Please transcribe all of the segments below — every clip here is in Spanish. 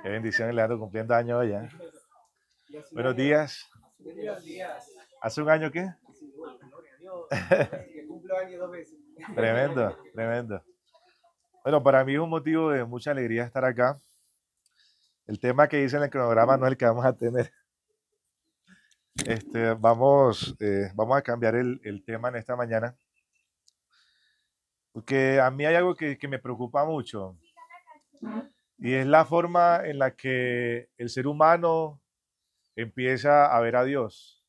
Qué bendición, Leandro, cumpliendo años hoy, ¿eh? Buenos días. Buenos días. ¿Hace un año qué? Sí, gloria a Dios. Que cumplo años 2 veces. Tremendo, tremendo. Bueno, para mí es un motivo de mucha alegría estar acá. El tema que dice en el cronograma no es el que vamos a tener. Vamos a cambiar el tema en esta mañana, porque a mí hay algo que me preocupa mucho, y es la forma en la que el ser humano empieza a ver a Dios.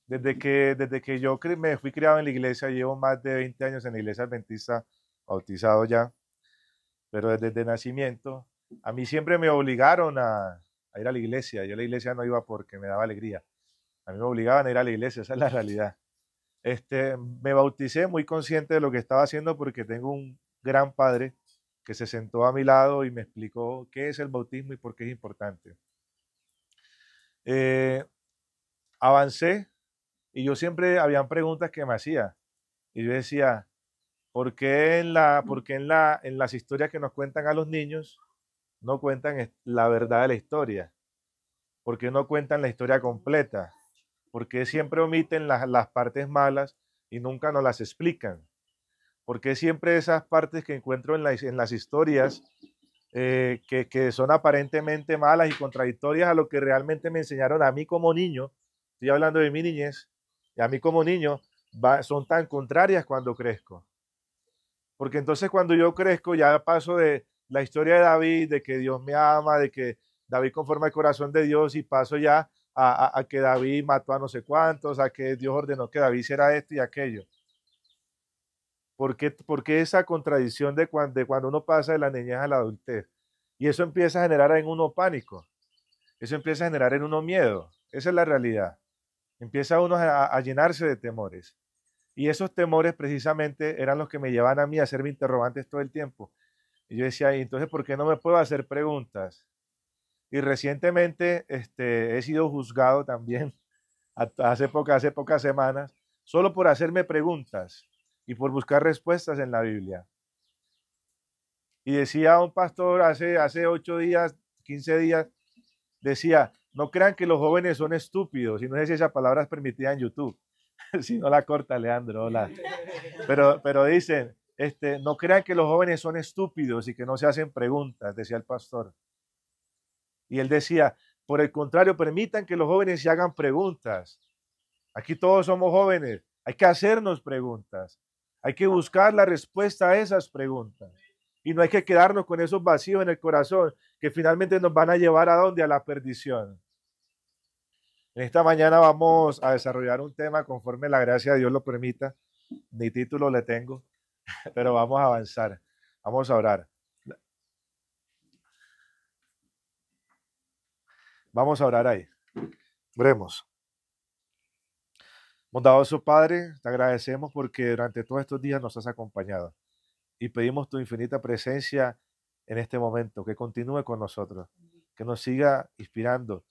Desde que yo me fui criado en la iglesia, llevo más de 20 años en la iglesia adventista, bautizado ya, pero desde nacimiento, a mí siempre me obligaron a ir a la iglesia. Yo a la iglesia no iba porque me daba alegría. A mí me obligaban a ir a la iglesia, esa es la realidad. Me bauticé muy consciente de lo que estaba haciendo porque tengo un gran padre que se sentó a mi lado y me explicó qué es el bautismo y por qué es importante. Eh, Avancé y yo siempre habían preguntas que me hacía y yo decía, ¿por qué en las historias que nos cuentan a los niños no cuentan la verdad de la historia? ¿Por qué no cuentan la historia completa? ¿Por qué siempre omiten las partes malas y nunca nos las explican? ¿Por qué siempre esas partes que encuentro en las historias que son aparentemente malas y contradictorias a lo que realmente me enseñaron a mí como niño? Estoy hablando de mi niñez, y a mí como niño son tan contrarias cuando crezco. Porque entonces cuando yo crezco ya paso de la historia de David, de que Dios me ama, de que David conforma el corazón de Dios, y paso ya a que David mató a no sé cuántos, a que Dios ordenó que David hiciera esto y aquello. ¿Por qué esa contradicción de cuando uno pasa de la niñez a la adultez? Y eso empieza a generar en uno pánico, eso empieza a generar en uno miedo. Esa es la realidad. Empieza uno a llenarse de temores. Y esos temores precisamente eran los que me llevan a mí a hacerme interrogantes todo el tiempo. Y yo decía, ¿y entonces por qué no me puedo hacer preguntas? Y recientemente he sido juzgado también, hace pocas semanas, solo por hacerme preguntas y por buscar respuestas en la Biblia. Y decía un pastor hace 8 días, 15 días, decía, no crean que los jóvenes son estúpidos, y no sé si esa palabra es permitida en YouTube, si no la corta Leandro, hola. Pero dicen, no crean que los jóvenes son estúpidos y que no se hacen preguntas, decía el pastor. Y él decía, por el contrario, permitan que los jóvenes se hagan preguntas. Aquí todos somos jóvenes, hay que hacernos preguntas, hay que buscar la respuesta a esas preguntas. Y no hay que quedarnos con esos vacíos en el corazón que finalmente nos van a llevar a dónde, a la perdición. En esta mañana vamos a desarrollar un tema conforme la gracia de Dios lo permita. Ni título le tengo, pero vamos a avanzar. Vamos a orar. Vamos a orar ahí. Oremos. Bondadoso Padre, te agradecemos porque durante todos estos días nos has acompañado y pedimos tu infinita presencia en este momento, que continúe con nosotros, que nos siga inspirando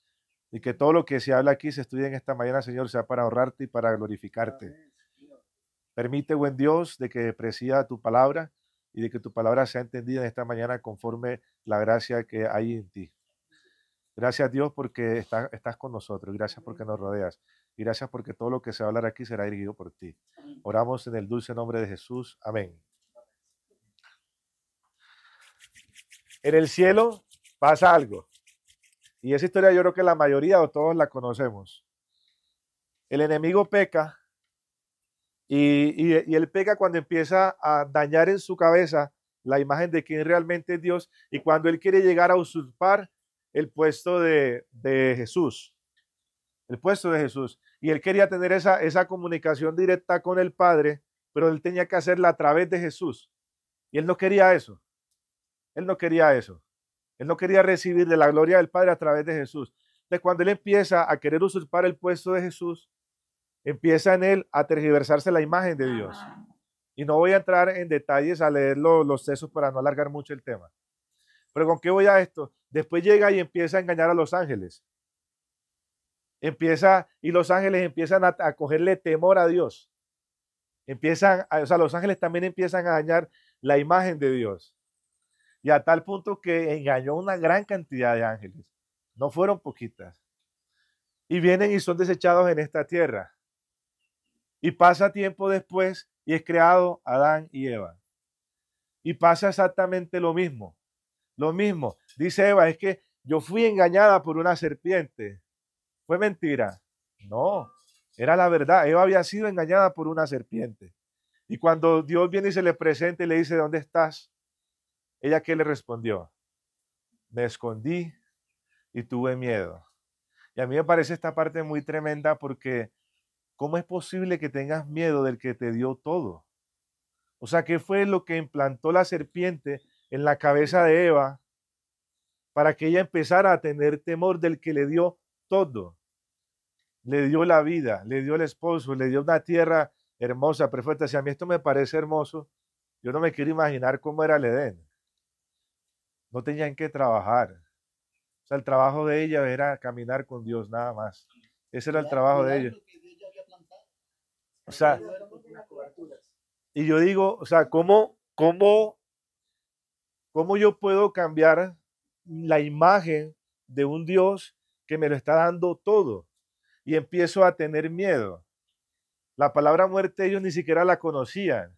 y que todo lo que se habla aquí, se estudia en esta mañana, Señor, sea para honrarte y para glorificarte. Permite, buen Dios, de que presida tu palabra y de que tu palabra sea entendida en esta mañana conforme la gracia que hay en ti. Gracias, Dios, porque estás con nosotros. Gracias porque nos rodeas. Y gracias porque todo lo que se va a hablar aquí será dirigido por ti. Oramos en el dulce nombre de Jesús. Amén. En el cielo pasa algo. Y esa historia yo creo que la mayoría o todos la conocemos. El enemigo peca y él peca cuando empieza a dañar en su cabeza la imagen de quién realmente es Dios, y cuando él quiere llegar a usurpar el puesto de Jesús. El puesto de Jesús. Y él quería tener esa comunicación directa con el Padre, pero él tenía que hacerla a través de Jesús. Y él no quería eso. Él no quería eso. Él no quería recibir de la gloria del Padre a través de Jesús. Entonces, cuando él empieza a querer usurpar el puesto de Jesús, empieza en él a tergiversarse la imagen de Dios. Y no voy a entrar en detalles a leer los textos para no alargar mucho el tema. Pero ¿con qué voy a esto? Después llega y empieza a engañar a los ángeles. Y los ángeles empiezan a cogerle temor a Dios. Los ángeles también empiezan a dañar la imagen de Dios. y a tal punto que engañó a una gran cantidad de ángeles. No fueron poquitas. Y vienen y son desechados en esta tierra. Y pasa tiempo después y es creado Adán y Eva. Y pasa exactamente lo mismo. Lo mismo. Dice Eva, es que yo fui engañada por una serpiente. ¿Fue mentira? No, era la verdad. Eva había sido engañada por una serpiente. Y cuando Dios viene y se le presenta y le dice, ¿dónde estás? ¿Ella qué le respondió? Me escondí y tuve miedo. Y a mí me parece esta parte muy tremenda porque ¿cómo es posible que tengas miedo del que te dio todo? O sea, ¿qué fue lo que implantó la serpiente en la cabeza de Eva para que ella empezara a tener temor del que le dio todo? Le dio la vida, le dio el esposo, le dio una tierra hermosa, perfecta. Si a mí esto me parece hermoso, yo no me quiero imaginar cómo era el Edén. No tenían que trabajar. O sea, el trabajo de ella era caminar con Dios, nada más. Ese era el trabajo de ella. O sea, y yo digo, o sea, ¿cómo yo puedo cambiar la imagen de un Dios que me lo está dando todo? Y empiezo a tener miedo. La palabra muerte ellos ni siquiera la conocían.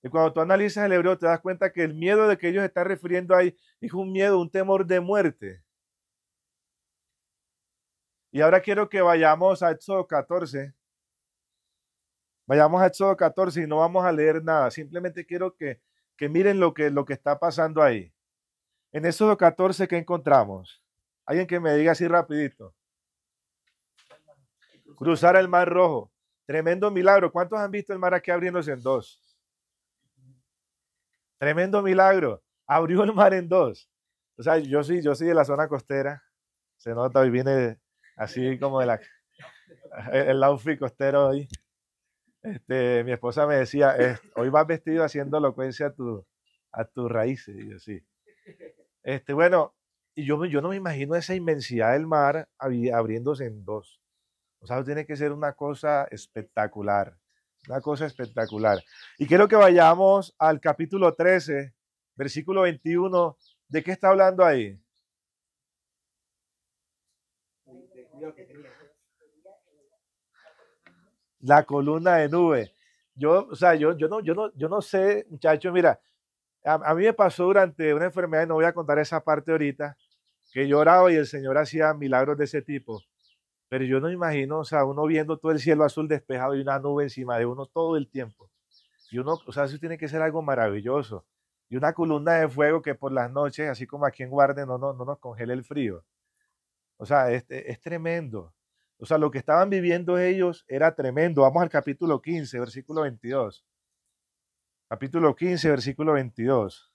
Y cuando tú analizas el hebreo te das cuenta que el miedo de que ellos están refiriendo ahí es un miedo, un temor de muerte. Y ahora quiero que vayamos a Éxodo 14. Vayamos a Éxodo 14 y no vamos a leer nada. Simplemente quiero que miren lo que está pasando ahí. En Éxodo 14, ¿qué encontramos? Alguien que me diga así rapidito. Cruzar el mar rojo. Tremendo milagro. ¿Cuántos han visto el mar aquí abriéndose en dos? Tremendo milagro. Abrió el mar en dos. O sea, yo sí de la zona costera. Se nota, y viene así como de el outfit costero hoy. Mi esposa me decía, hoy vas vestido haciendo elocuencia a tus raíces. Y yo sí. Bueno, y yo no me imagino esa inmensidad del mar abriéndose en dos. O sea, tiene que ser una cosa espectacular. Una cosa espectacular. Y quiero que vayamos al capítulo 13, versículo 21. ¿De qué está hablando ahí? La columna de nube. Yo no sé, muchachos, mira, a mí me pasó durante una enfermedad, y no voy a contar esa parte ahorita, que yo oraba y el Señor hacía milagros de ese tipo. Pero yo no me imagino, o sea, uno viendo todo el cielo azul despejado y una nube encima de uno todo el tiempo. Y uno, o sea, eso tiene que ser algo maravilloso. Y una columna de fuego que por las noches, así como aquí en Guarde, no nos congela el frío. O sea, es tremendo. O sea, lo que estaban viviendo ellos era tremendo. Vamos al capítulo 15, versículo 22. Capítulo 15, versículo 22.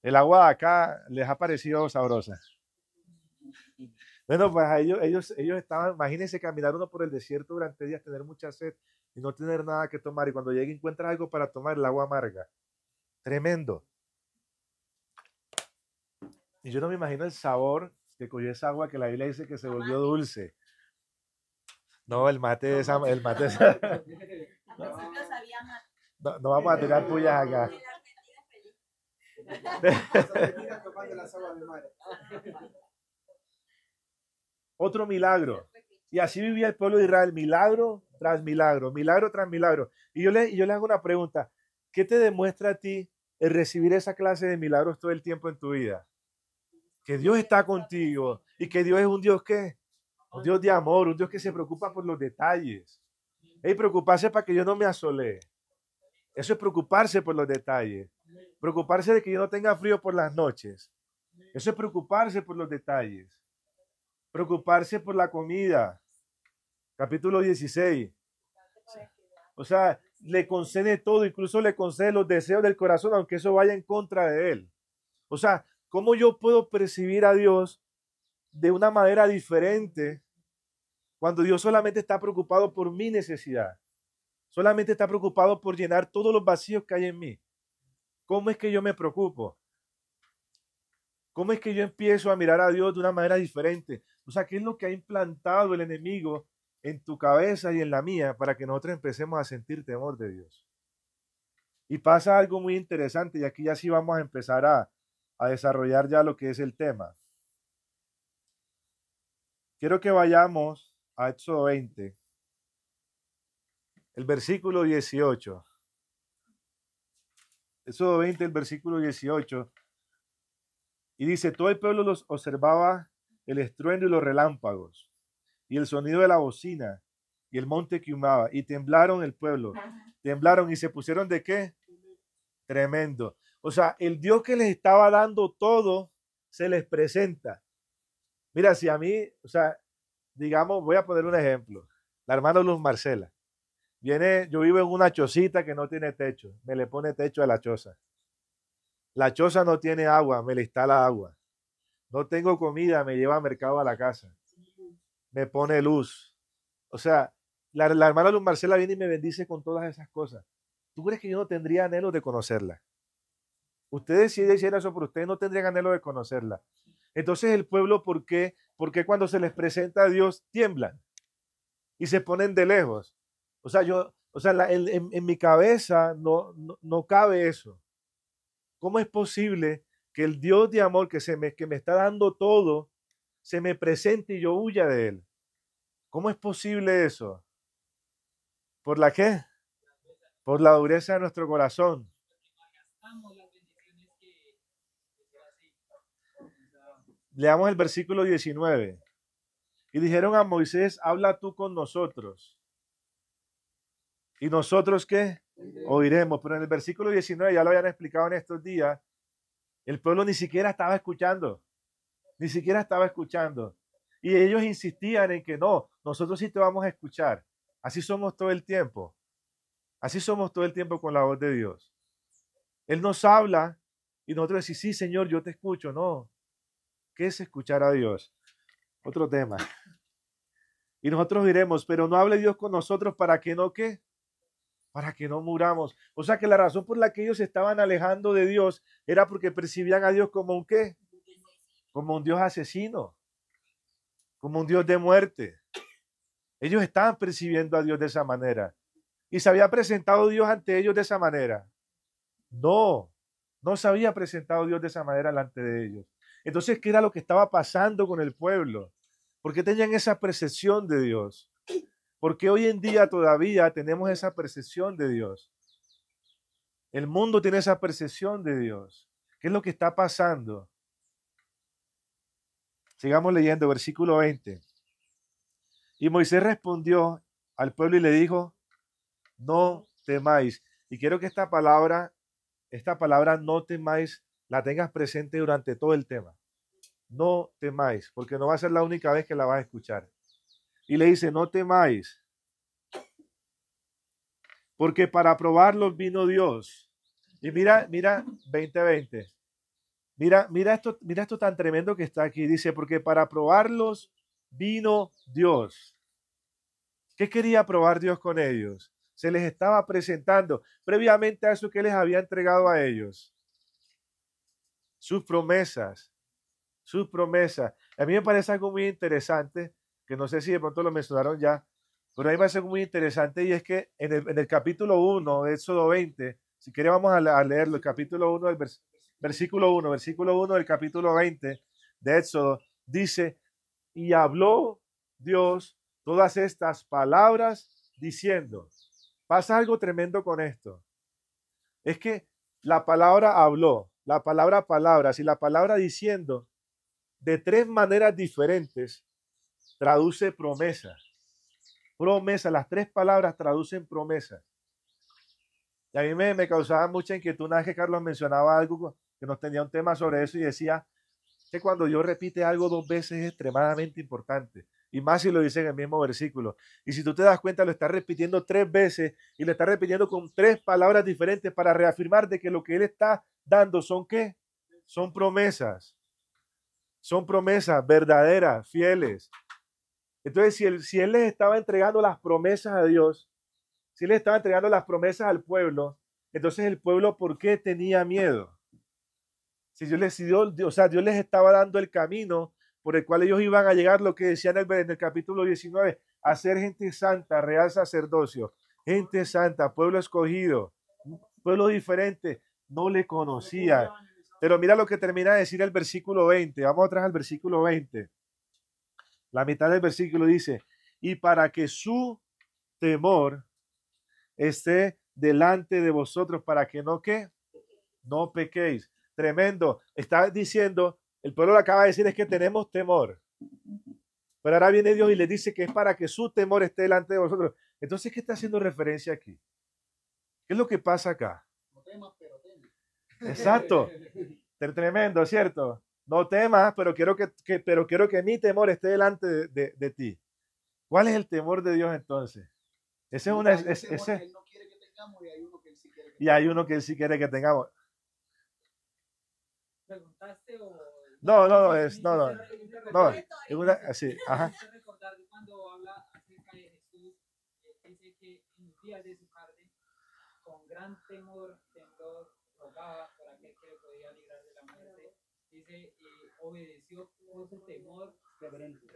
El agua de acá les ha parecido sabrosa. Bueno, pues a ellos estaban, imagínense caminar uno por el desierto durante días, tener mucha sed y no tener nada que tomar. Y cuando llegue encuentras algo para tomar, el agua amarga. Tremendo. Y yo no me imagino el sabor que cogió esa agua que la Biblia dice que se volvió dulce. No, el mate esa, el mate esa. No vamos a tirar pullas acá. Otro milagro. Y así vivía el pueblo de Israel, milagro tras milagro, milagro tras milagro. Y yo le hago una pregunta. ¿Qué te demuestra a ti el recibir esa clase de milagros todo el tiempo en tu vida? Que Dios está contigo y que Dios es un Dios que, un Dios de amor, un Dios que se preocupa por los detalles. Y preocuparse para que yo no me asole. Eso es preocuparse por los detalles. Preocuparse de que yo no tenga frío por las noches. Eso es preocuparse por los detalles. Preocuparse por la comida. Capítulo 16. O sea, le concede todo, incluso le concede los deseos del corazón, aunque eso vaya en contra de él. O sea, ¿cómo yo puedo percibir a Dios de una manera diferente cuando Dios solamente está preocupado por mi necesidad? Solamente está preocupado por llenar todos los vacíos que hay en mí. ¿Cómo es que yo me preocupo? ¿Cómo es que yo empiezo a mirar a Dios de una manera diferente? O sea, ¿qué es lo que ha implantado el enemigo en tu cabeza y en la mía para que nosotros empecemos a sentir temor de Dios? Y pasa algo muy interesante y aquí ya sí vamos a empezar a desarrollar ya lo que es el tema. Quiero que vayamos a Éxodo 20, el versículo 18. Éxodo 20, el versículo 18. Y dice, todo el pueblo los observaba el estruendo y los relámpagos, y el sonido de la bocina, y el monte que humaba, y temblaron el pueblo. Temblaron y se pusieron ¿de qué? Tremendo. O sea, el Dios que les estaba dando todo, se les presenta. Mira, si a mí, o sea, digamos, voy a poner un ejemplo. La hermana Luz Marcela. Viene, yo vivo en una chocita que no tiene techo. Me le pone techo a la choza. La choza no tiene agua, me le instala agua. No tengo comida, me lleva al mercado a la casa. Me pone luz. O sea, la hermana Luz Marcela viene y me bendice con todas esas cosas. ¿Tú crees que yo no tendría anhelo de conocerla? Ustedes si ella hiciera eso por ustedes no tendrían anhelo de conocerla. Entonces el pueblo, ¿por qué cuando se les presenta a Dios tiemblan y se ponen de lejos? O sea, en mi cabeza no cabe eso. ¿Cómo es posible que el Dios de amor que me está dando todo se me presente y yo huya de él? ¿Cómo es posible eso? ¿Por la qué? Por la dureza de nuestro corazón. Leamos el versículo 19. Y dijeron a Moisés, habla tú con nosotros. ¿Y nosotros qué? Oiremos. Pero en el versículo 19, ya lo habían explicado en estos días, el pueblo ni siquiera estaba escuchando. Ni siquiera estaba escuchando. Y ellos insistían en que no, nosotros sí te vamos a escuchar. Así somos todo el tiempo. Así somos todo el tiempo con la voz de Dios. Él nos habla y nosotros decimos, sí, Señor, yo te escucho. No. ¿Qué es escuchar a Dios? Otro tema. Y nosotros diremos, pero no hable Dios con nosotros para que no, ¿qué? Para que no muramos. O sea que la razón por la que ellos se estaban alejando de Dios era porque percibían a Dios como un ¿qué? Como un Dios asesino, como un Dios de muerte. Ellos estaban percibiendo a Dios de esa manera. ¿Y se había presentado Dios ante ellos de esa manera? No, no se había presentado Dios de esa manera delante de ellos. Entonces, ¿qué era lo que estaba pasando con el pueblo? ¿Por qué tenían esa percepción de Dios? Porque hoy en día todavía tenemos esa percepción de Dios. El mundo tiene esa percepción de Dios. ¿Qué es lo que está pasando? Sigamos leyendo, versículo 20. Y Moisés respondió al pueblo y le dijo, no temáis. Y quiero que esta palabra no temáis, la tengas presente durante todo el tema. No temáis, porque no va a ser la única vez que la vas a escuchar. Y le dice, no temáis, porque para probarlos vino Dios. Y mira 2020. Mira esto tan tremendo que está aquí. Dice, porque para probarlos vino Dios. ¿Qué quería probar Dios con ellos? Se les estaba presentando previamente a eso que les había entregado a ellos. Sus promesas. Sus promesas. A mí me parece algo muy interesante, que no sé si de pronto lo mencionaron ya, pero a mí me parece algo muy interesante y es que en el capítulo 1 de Éxodo 20, si quiere vamos a leerlo, el capítulo 1 del versículo 1 del capítulo 20 de Éxodo, dice, y habló Dios todas estas palabras diciendo, pasa algo tremendo con esto, es que la palabra habló, la palabra palabras y la palabra diciendo, de tres maneras diferentes, traduce promesa. Promesa, las tres palabras traducen promesa. Y a mí me causaba mucha inquietud una vez que Carlos mencionaba algo, que nos tenía un tema sobre eso y decía que cuando Dios repite algo dos veces es extremadamente importante. Y más si lo dice en el mismo versículo. Y si tú te das cuenta, lo está repitiendo tres veces y lo está repitiendo con tres palabras diferentes para reafirmar de que lo que Él está dando son ¿qué? Son promesas. Son promesas verdaderas, fieles. Entonces, si él les estaba entregando las promesas a Dios, si él les estaba entregando las promesas al pueblo, entonces el pueblo, ¿por qué tenía miedo? Si Dios les estaba dando el camino por el cual ellos iban a llegar, lo que decía en el capítulo 19, a ser gente santa, real sacerdocio, gente santa, pueblo escogido, pueblo diferente, no le conocían. Pero mira lo que termina de decir el versículo 20. Vamos atrás al versículo 20. La mitad del versículo dice, y para que su temor esté delante de vosotros, para que no, ¿qué? No pequéis. Tremendo. Está diciendo, el pueblo le acaba de decir, es que tenemos temor. Pero ahora viene Dios y le dice que es para que su temor esté delante de vosotros. Entonces, ¿qué está haciendo referencia aquí? ¿Qué es lo que pasa acá? No temas, pero temas. Exacto. Tremendo, ¿cierto? No temas, pero quiero que mi temor esté delante de ti. ¿Cuál es el temor de Dios entonces? Ese es una, Hay un es- temor ese, que Él no quiere que tengamos y hay uno que Él sí quiere que y hay uno que Él sí quiere que tengamos. ¿Preguntaste o...? No, es una, así, ajá. Me recordar cuando habla acerca de Jesús, dice que en los días de su carne, con gran temor, temblor, rogaba por aquel que le podía librar de la muerte. Dice, obedeció por su temor reverente.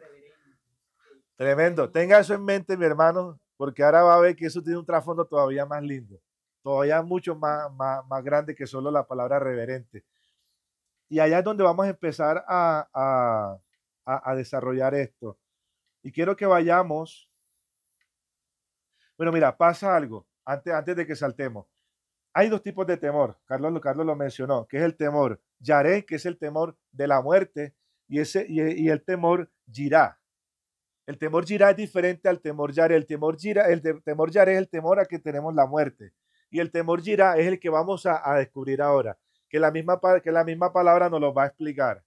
Tremendo. Tenga eso en mente, mi hermano, porque ahora va a ver que eso tiene un trasfondo todavía más lindo, todavía mucho más grande que solo la palabra reverente. Y allá es donde vamos a empezar a desarrollar esto. Y quiero que vayamos. Bueno, mira, pasa algo antes de que saltemos. Hay dos tipos de temor. Carlos lo mencionó, que es el temor yaré, que es el temor de la muerte, y el temor yirá. El temor yirá es diferente al temor yaré. Temor yaré es el temor a que tenemos la muerte. Y el temor yirá es el que vamos a descubrir ahora, que la misma palabra nos lo va a explicar.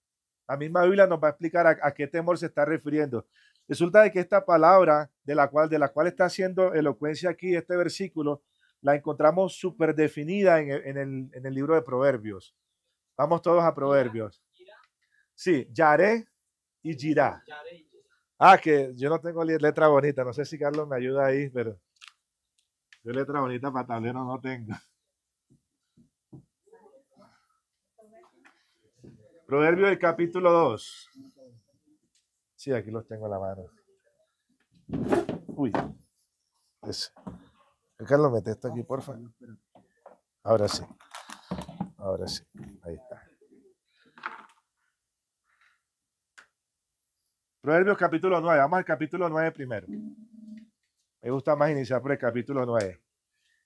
La misma Biblia nos va a explicar a qué temor se está refiriendo. Resulta de que esta palabra de la cual está haciendo elocuencia aquí, este versículo, la encontramos súper definida en el libro de Proverbios. Vamos todos a Proverbios. Sí, yaré y girá. Ah, que yo no tengo letra bonita. No sé si Carlos me ayuda ahí, pero yo letra bonita para tablero no tengo. Proverbios del capítulo 2. Sí, aquí los tengo en la mano. Uy. Ese. Carlos, mete esto aquí, porfa. Ahora sí. Ahora sí. Ahí está. Proverbios capítulo 9. Vamos al capítulo 9 primero. Me gusta más iniciar por el capítulo 9.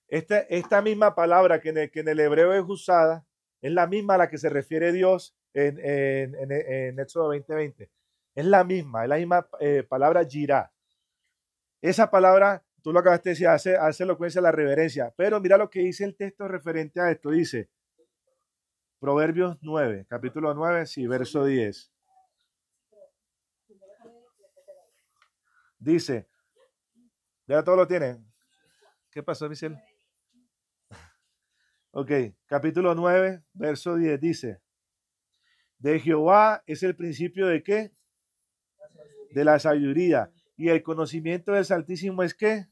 Esta misma palabra que en el hebreo es usada es la misma a la que se refiere Dios en Éxodo 20:20. Es la misma palabra girá. Esa palabra, tú lo acabaste de decir, hace elocuencia la reverencia. Pero mira lo que dice el texto referente a esto. Dice, Proverbios 9, capítulo 9, sí, verso 10. Dice, ya todo lo tienen. ¿Qué pasó, Michelle? Ok, capítulo 9, verso 10 dice, de Jehová es el principio de qué? De la sabiduría. Y el conocimiento del Altísimo es qué?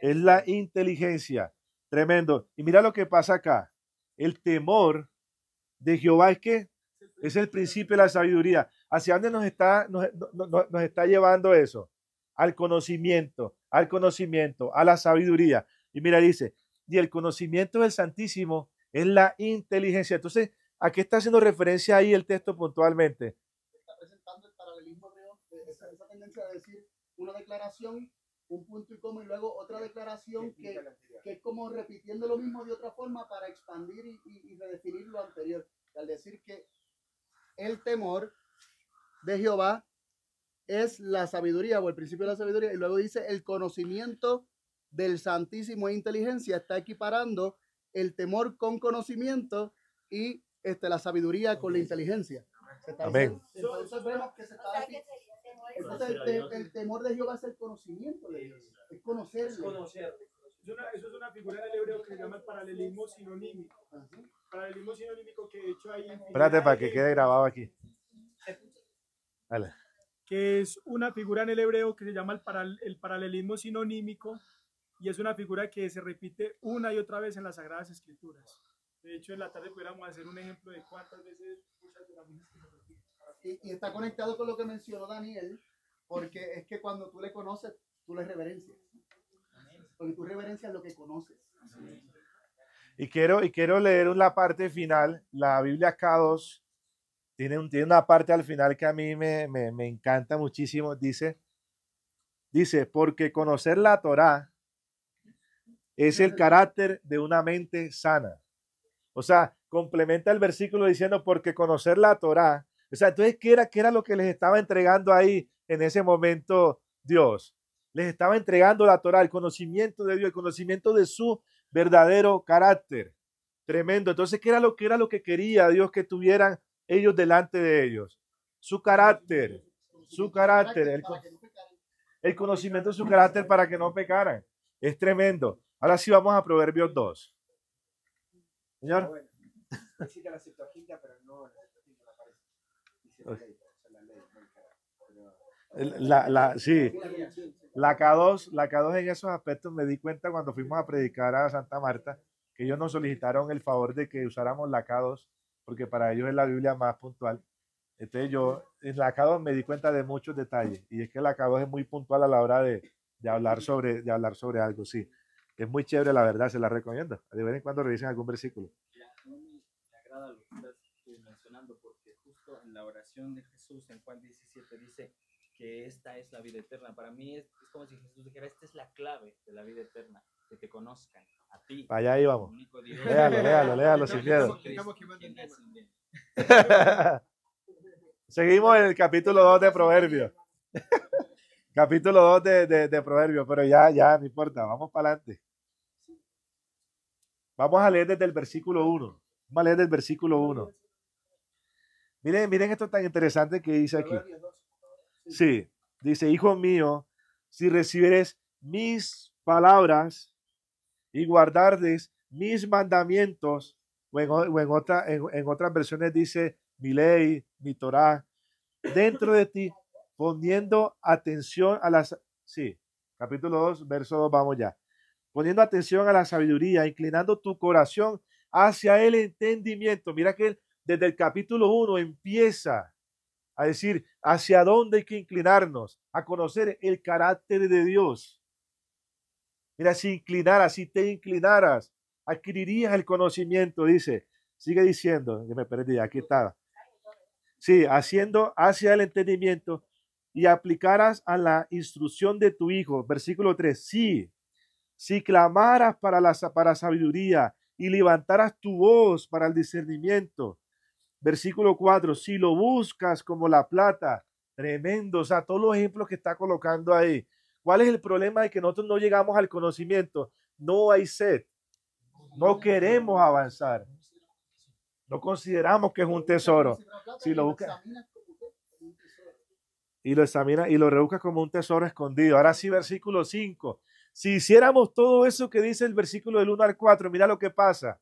Es la inteligencia. Tremendo. Y mira lo que pasa acá. El temor de Jehová es qué? Es el principio de la sabiduría. ¿Hacia dónde nos está llevando eso? Al conocimiento, a la sabiduría. Y mira, dice, y el conocimiento del Santísimo es la inteligencia. Entonces, ¿a qué está haciendo referencia ahí el texto puntualmente? está presentando el paralelismo de esa tendencia de decir una declaración, un punto y coma, y luego otra declaración que es como repitiendo lo mismo de otra forma para expandir y redefinir lo anterior. Al decir que el temor de Jehová es la sabiduría o el principio de la sabiduría, y luego dice el conocimiento del Santísimo e inteligencia, está equiparando el temor con conocimiento y la sabiduría con la inteligencia. Amén. Entonces vemos que se está entonces el temor de Jehová es el conocimiento de Dios, es conocerle. Eso es una figura en el hebreo que se llama el paralelismo sinonímico. Paralelismo sinonímico que de hecho hay... Espérate para que quede grabado aquí. Dale. Que es una figura en el hebreo que se llama el paralelismo sinonímico y es una figura que se repite una y otra vez en las Sagradas Escrituras. De hecho, en la tarde pudiéramos hacer un ejemplo de cuántas veces muchas de las mismas que se repiten. Y está conectado con lo que mencionó Daniel, porque es que cuando tú le conoces, tú le reverencias. Porque tú reverencias lo que conoces. Y quiero leer la parte final. La Biblia K2 tiene una parte al final que a mí me encanta muchísimo. Dice, porque conocer la Torá es el carácter de una mente sana. O sea, complementa el versículo diciendo, porque conocer la Torá. O sea, entonces, qué era lo que les estaba entregando ahí en ese momento Dios? Les estaba entregando la Torá, el conocimiento de Dios, el conocimiento de su verdadero carácter. Tremendo. Entonces, ¿qué era lo que quería Dios que tuvieran ellos delante de ellos? Su carácter, el conocimiento de su carácter para que no pecaran. Es tremendo. Ahora sí vamos a Proverbios 2. Señor. Bueno, existe la Septuaginta, pero no la Septuaginta no aparece. Dice la ley, o sea, la ley, no Sí, la K2 en esos aspectos me di cuenta cuando fuimos a predicar a Santa Marta, que ellos nos solicitaron el favor de que usáramos la K2, porque para ellos es la Biblia más puntual. Entonces yo en la K2 me di cuenta de muchos detalles, y es que la K2 es muy puntual a la hora de hablar sobre algo, sí. Es muy chévere, la verdad, se la recomiendo. De vez en cuando revisen algún versículo. Me agrada lo que estás mencionando, porque justo en la oración de Jesús en Juan 17 dice que esta es la vida eterna. Para mí es como si Jesús dijera, esta es la clave de la vida eterna, que te conozcan a ti. Para allá íbamos. Dios, Léalo sin miedo. Quien hace un bien. Seguimos en el capítulo 2 de Proverbios. Capítulo 2 de Proverbios, pero ya, no importa, vamos para adelante. Vamos a leer desde el versículo 1. Vamos a leer del versículo 1. Miren esto tan interesante que dice aquí. Sí, dice, hijo mío, si recibieres mis palabras y guardares mis mandamientos, o en otras versiones dice, mi ley, mi Torá, dentro de ti, poniendo atención a las... Sí, capítulo 2, verso 2, vamos ya. Poniendo atención a la sabiduría, inclinando tu corazón hacia el entendimiento. Mira que desde el capítulo 1 empieza a decir hacia dónde hay que inclinarnos, a conocer el carácter de Dios. Mira, si te inclinaras, adquirirías el conocimiento, dice. Sigue diciendo, yo me perdí, aquí estaba. Sí, haciendo hacia el entendimiento y aplicaras a la instrucción de tu hijo. Versículo 3, sí, si clamaras para sabiduría y levantaras tu voz para el discernimiento. Versículo 4, si lo buscas como la plata. Tremendo, o sea, todos los ejemplos que está colocando ahí. ¿Cuál es el problema de que nosotros no llegamos al conocimiento? No hay sed. No queremos avanzar. No consideramos que es un tesoro. Si lo buscas y lo examinas y lo rebuscas como un tesoro escondido. Ahora sí, versículo 5. Si hiciéramos todo eso que dice el versículo del 1 al 4, mira lo que pasa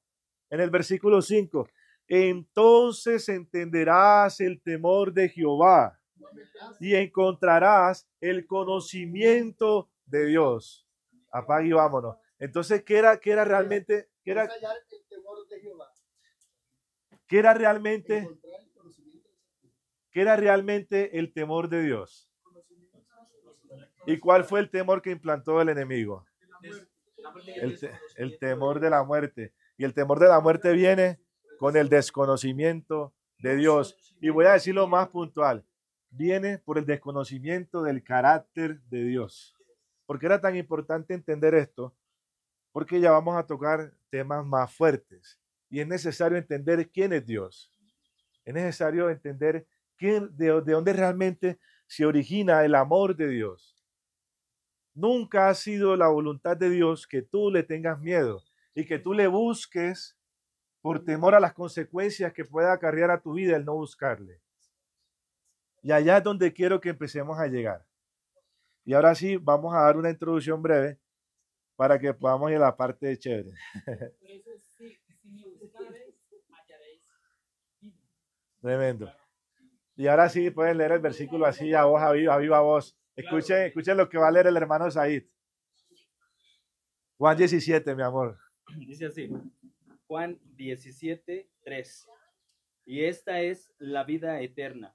en el versículo 5. Entonces entenderás el temor de Jehová y encontrarás el conocimiento de Dios. Apague y vámonos. Entonces, ¿qué era realmente? ¿Qué era realmente el temor de Dios? ¿Y cuál fue el temor que implantó el enemigo? El temor de la muerte. Y el temor de la muerte viene con el desconocimiento de Dios. Y voy a decirlo más puntual. Viene por el desconocimiento del carácter de Dios. ¿Por qué era tan importante entender esto? Porque ya vamos a tocar temas más fuertes. Y es necesario entender quién es Dios. Es necesario entender de dónde realmente se origina el amor de Dios. Nunca ha sido la voluntad de Dios que tú le tengas miedo y que tú le busques por temor a las consecuencias que pueda acarrear a tu vida el no buscarle. Y allá es donde quiero que empecemos a llegar. Y ahora sí, vamos a dar una introducción breve para que podamos ir a la parte de chévere. Tremendo. Y ahora sí pueden leer el versículo así a voz, a viva voz. Escuchen lo que va a leer el hermano Said. Juan 17, mi amor. Dice así, Juan 17, 3. Y esta es la vida eterna,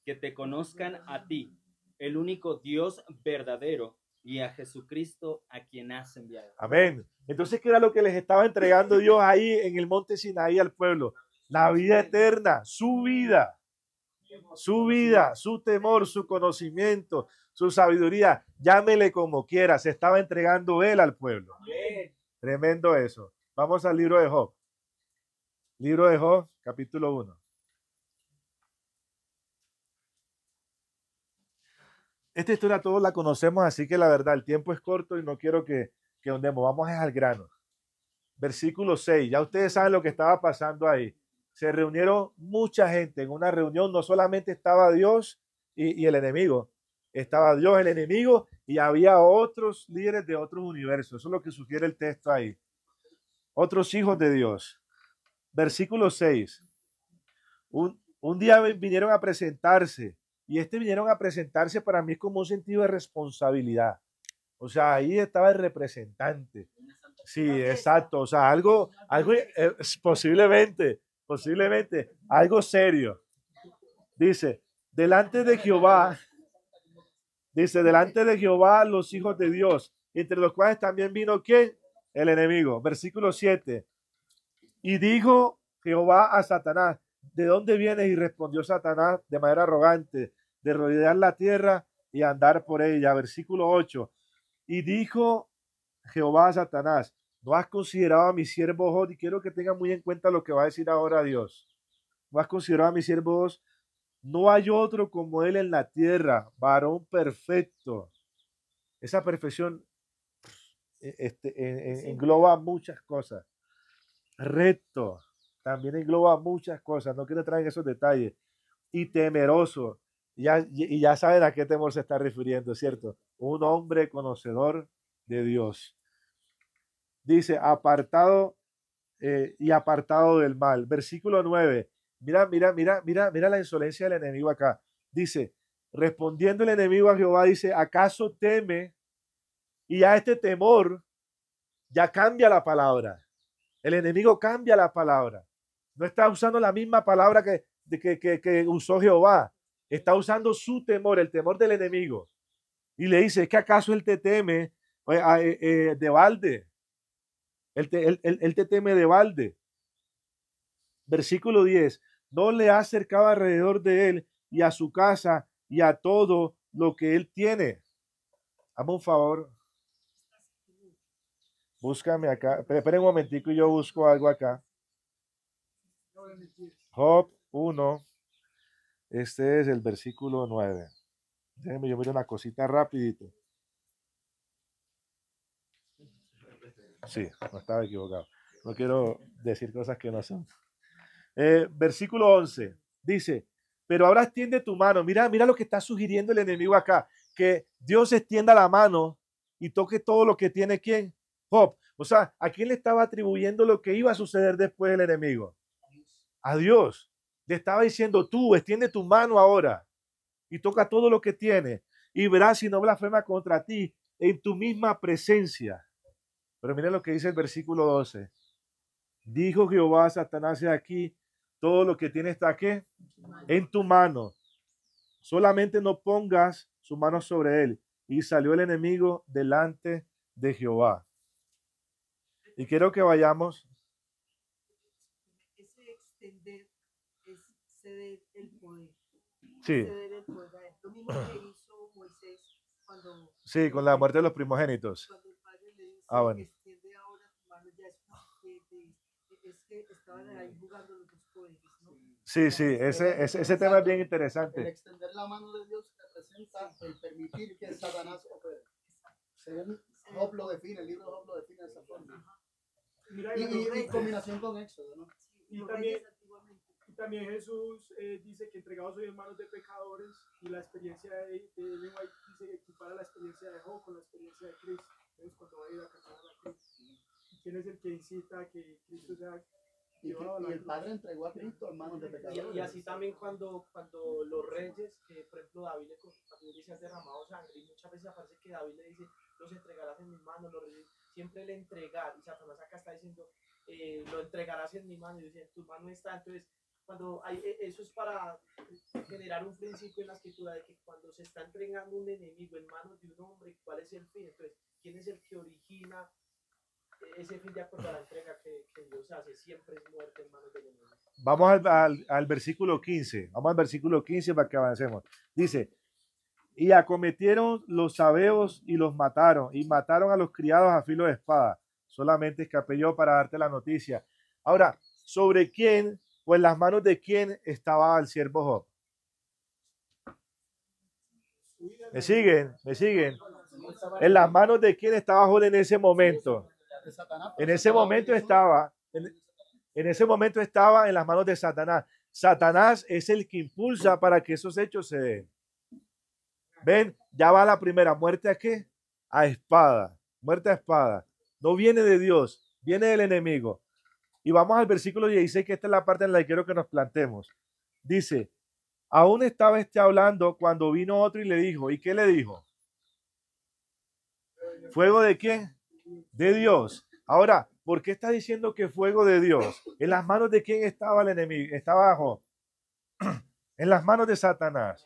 que te conozcan a ti, el único Dios verdadero, y a Jesucristo a quien has enviado. Amén. Entonces, ¿qué era lo que les estaba entregando Dios ahí en el monte Sinaí al pueblo? La vida eterna, su vida, su temor, su conocimiento, su sabiduría. Llámele como quiera, se estaba entregando él al pueblo. Tremendo eso. Vamos al libro de Job. Libro de Job, capítulo 1. Esta historia todos la conocemos, así que la verdad, el tiempo es corto y no quiero que ahondemos. Vamos al grano. Versículo 6. Ya ustedes saben lo que estaba pasando ahí. Se reunieron mucha gente en una reunión. No solamente estaba Dios y el enemigo. Estaba Dios, el enemigo, y había otros líderes de otros universos. Eso es lo que sugiere el texto ahí. Otros hijos de Dios. Versículo 6. Un día vinieron a presentarse. Y vinieron a presentarse para mí como un sentido de responsabilidad. O sea, ahí estaba el representante. Sí, exacto. O sea, algo posiblemente, algo serio. Dice, delante de Jehová los hijos de Dios, entre los cuales también vino ¿quién? El enemigo. Versículo 7. Y dijo Jehová a Satanás, ¿de dónde vienes? Y respondió Satanás de manera arrogante, de rodear la tierra y andar por ella. Versículo 8. Y dijo Jehová a Satanás, ¿no has considerado a mi siervo Job? Y quiero que tengan muy en cuenta lo que va a decir ahora Dios. ¿No has considerado a mi siervo Job? No hay otro como él en la tierra, varón perfecto. Esa perfección engloba muchas cosas. Recto, también engloba muchas cosas. No quiero traer esos detalles. Y temeroso. Y ya saben a qué temor se está refiriendo, ¿cierto? Un hombre conocedor de Dios. Dice, apartado y apartado del mal. Versículo 9. Mira la insolencia del enemigo acá. Dice, respondiendo el enemigo a Jehová, dice, ¿acaso teme? Y a este temor ya cambia la palabra. El enemigo cambia la palabra. No está usando la misma palabra que usó Jehová. Está usando su temor, el temor del enemigo. Y le dice, ¿es que acaso él te teme de balde? Él te teme de balde. Versículo 10. No le ha acercado alrededor de él y a su casa y a todo lo que él tiene. Hazme un favor. Búscame acá. Esperen un momentico y yo busco algo acá. Job 1. Este es el versículo 9. Déjenme yo miro una cosita rapidito. Sí, no estaba equivocado. No quiero decir cosas que no son. Versículo 11. Dice, pero ahora extiende tu mano. Mira lo que está sugiriendo el enemigo acá. Que Dios extienda la mano y toque todo lo que tiene ¿quién? Job. O sea, ¿a quién le estaba atribuyendo lo que iba a suceder después del enemigo? A Dios. Le estaba diciendo, tú extiende tu mano ahora y toca todo lo que tiene y verás si no blasfema contra ti en tu misma presencia. Pero miren lo que dice el versículo 12. Dijo Jehová a Satanás, aquí todo lo que tiene está aquí en tu mano. Solamente no pongas su mano sobre él. Y salió el enemigo delante de Jehová. Y quiero que vayamos. Ese extender es ceder el poder. Sí. Ceder el poder. Lo mismo que hizo Moisés cuando. Sí, con la muerte de los primogénitos. Cuando el padre le dice, bueno. extiende ahora tu mano, ya es que estaban ahí jugando los dos poderes, ¿no? Sí, ese tema es bien interesante. El extender la mano de Dios representa el permitir que Satanás opere. Según Job lo define, el libro de Job lo define de esa forma. Y en combinación con Éxodo, ¿no? Y también Jesús dice que entregado soy en manos de pecadores, y la experiencia de Ellen White dice que equipara la experiencia de Job con la experiencia de Cristo. Entonces, cuando va a ir a casar a Cristo, ¿quién es el que incita a que Cristo sea llevado a la cruz? Y el Padre entregó a Cristo en manos de pecadores. Y así también cuando los reyes, por ejemplo David dice has derramado sangre, y muchas veces aparece que David le dice los entregarás en mis manos, los reyes, siempre el entregar, y Satanás acá está diciendo lo entregarás en mi mano, y dice en tu mano está. Entonces cuando hay, eso es para generar un principio en la escritura de que cuando se está entregando un enemigo en manos de un hombre, ¿cuál es el fin? Entonces, ¿quién es el que origina ese fin de acuerdo a la entrega que Dios hace? Siempre es muerte en manos del enemigo. Vamos al versículo 15. Vamos al versículo 15 para que avancemos. Dice, y acometieron los sabeos y los mataron, y mataron a los criados a filo de espada. Solamente escapé yo para darte la noticia. Ahora, ¿sobre quién o en las manos de quién estaba el siervo Job? ¿Me siguen? ¿Me siguen? ¿En las manos de quién estaba Job en ese momento? En ese momento estaba, en ese momento estaba en las manos de Satanás. Satanás es el que impulsa para que esos hechos se den. ¿Ven? Ya va la primera. ¿Muerte a qué? A espada. Muerte a espada. No viene de Dios, viene del enemigo. Y vamos al versículo 16, que esta es la parte en la que quiero que nos plantemos. Dice, aún estaba hablando cuando vino otro y le dijo, ¿y qué le dijo? ¿Fuego de quién? De Dios. Ahora, ¿por qué está diciendo que fuego de Dios? ¿En las manos de quién estaba el enemigo? Estaba Job. En las manos de Satanás.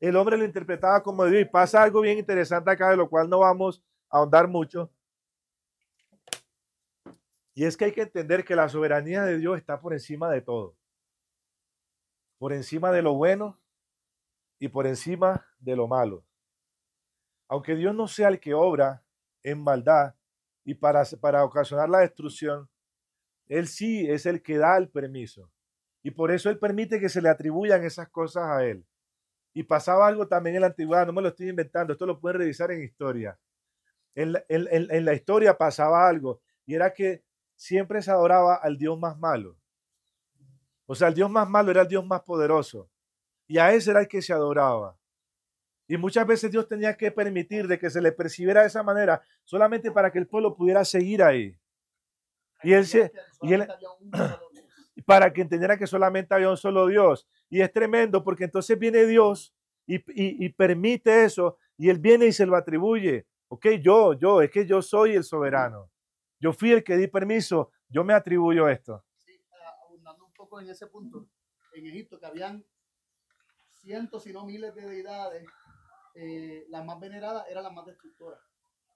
El hombre lo interpretaba como Dios. Y pasa algo bien interesante acá, de lo cual no vamos a ahondar mucho. Y es que hay que entender que la soberanía de Dios está por encima de todo. Por encima de lo bueno y por encima de lo malo. Aunque Dios no sea el que obra en maldad y para ocasionar la destrucción, Él sí es el que da el permiso. Y por eso Él permite que se le atribuyan esas cosas a Él. Y pasaba algo también en la antigüedad, no me lo estoy inventando, esto lo pueden revisar en historia. En la historia pasaba algo, y era que siempre se adoraba al Dios más malo. O sea, el Dios más malo era el Dios más poderoso. Y a ese era el que se adoraba. Y muchas veces Dios tenía que permitir de que se le percibiera de esa manera, solamente para que el pueblo pudiera seguir ahí. Para que entendiera que solamente había un solo Dios. Y es tremendo porque entonces viene Dios y permite eso, y Él viene y se lo atribuye. Ok, es que yo soy el soberano. Yo fui el que di permiso, yo me atribuyo esto. Sí, abundando un poco en ese punto, en Egipto que habían cientos, si no miles de deidades, las más veneradas eran las más destructoras.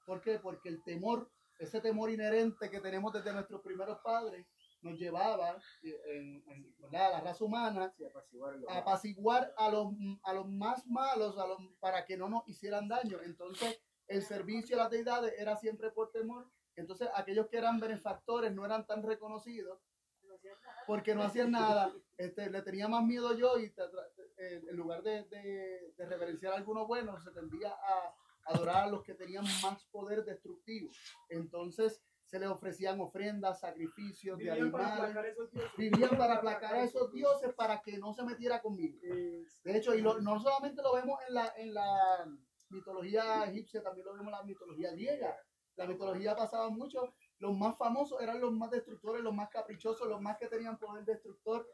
¿Por qué? Porque el temor, ese temor inherente que tenemos desde nuestros primeros padres, nos llevaba ¿verdad? A la raza humana a apaciguar a los más malos para que no nos hicieran daño. Entonces, el servicio a las deidades era siempre por temor. Entonces, aquellos que eran benefactores no eran tan reconocidos porque no hacían nada. Le tenía más miedo yo y en lugar de reverenciar a algunos buenos, se tendía a adorar a los que tenían más poder destructivo. Entonces, se les ofrecían ofrendas, sacrificios de animales. Vivían para aplacar a esos dioses para que no se metiera conmigo. De hecho, no solamente lo vemos en la mitología egipcia, también lo vemos en la mitología griega. La mitología pasaba mucho. Los más famosos eran los más destructores, los más caprichosos, los más que tenían poder destructor.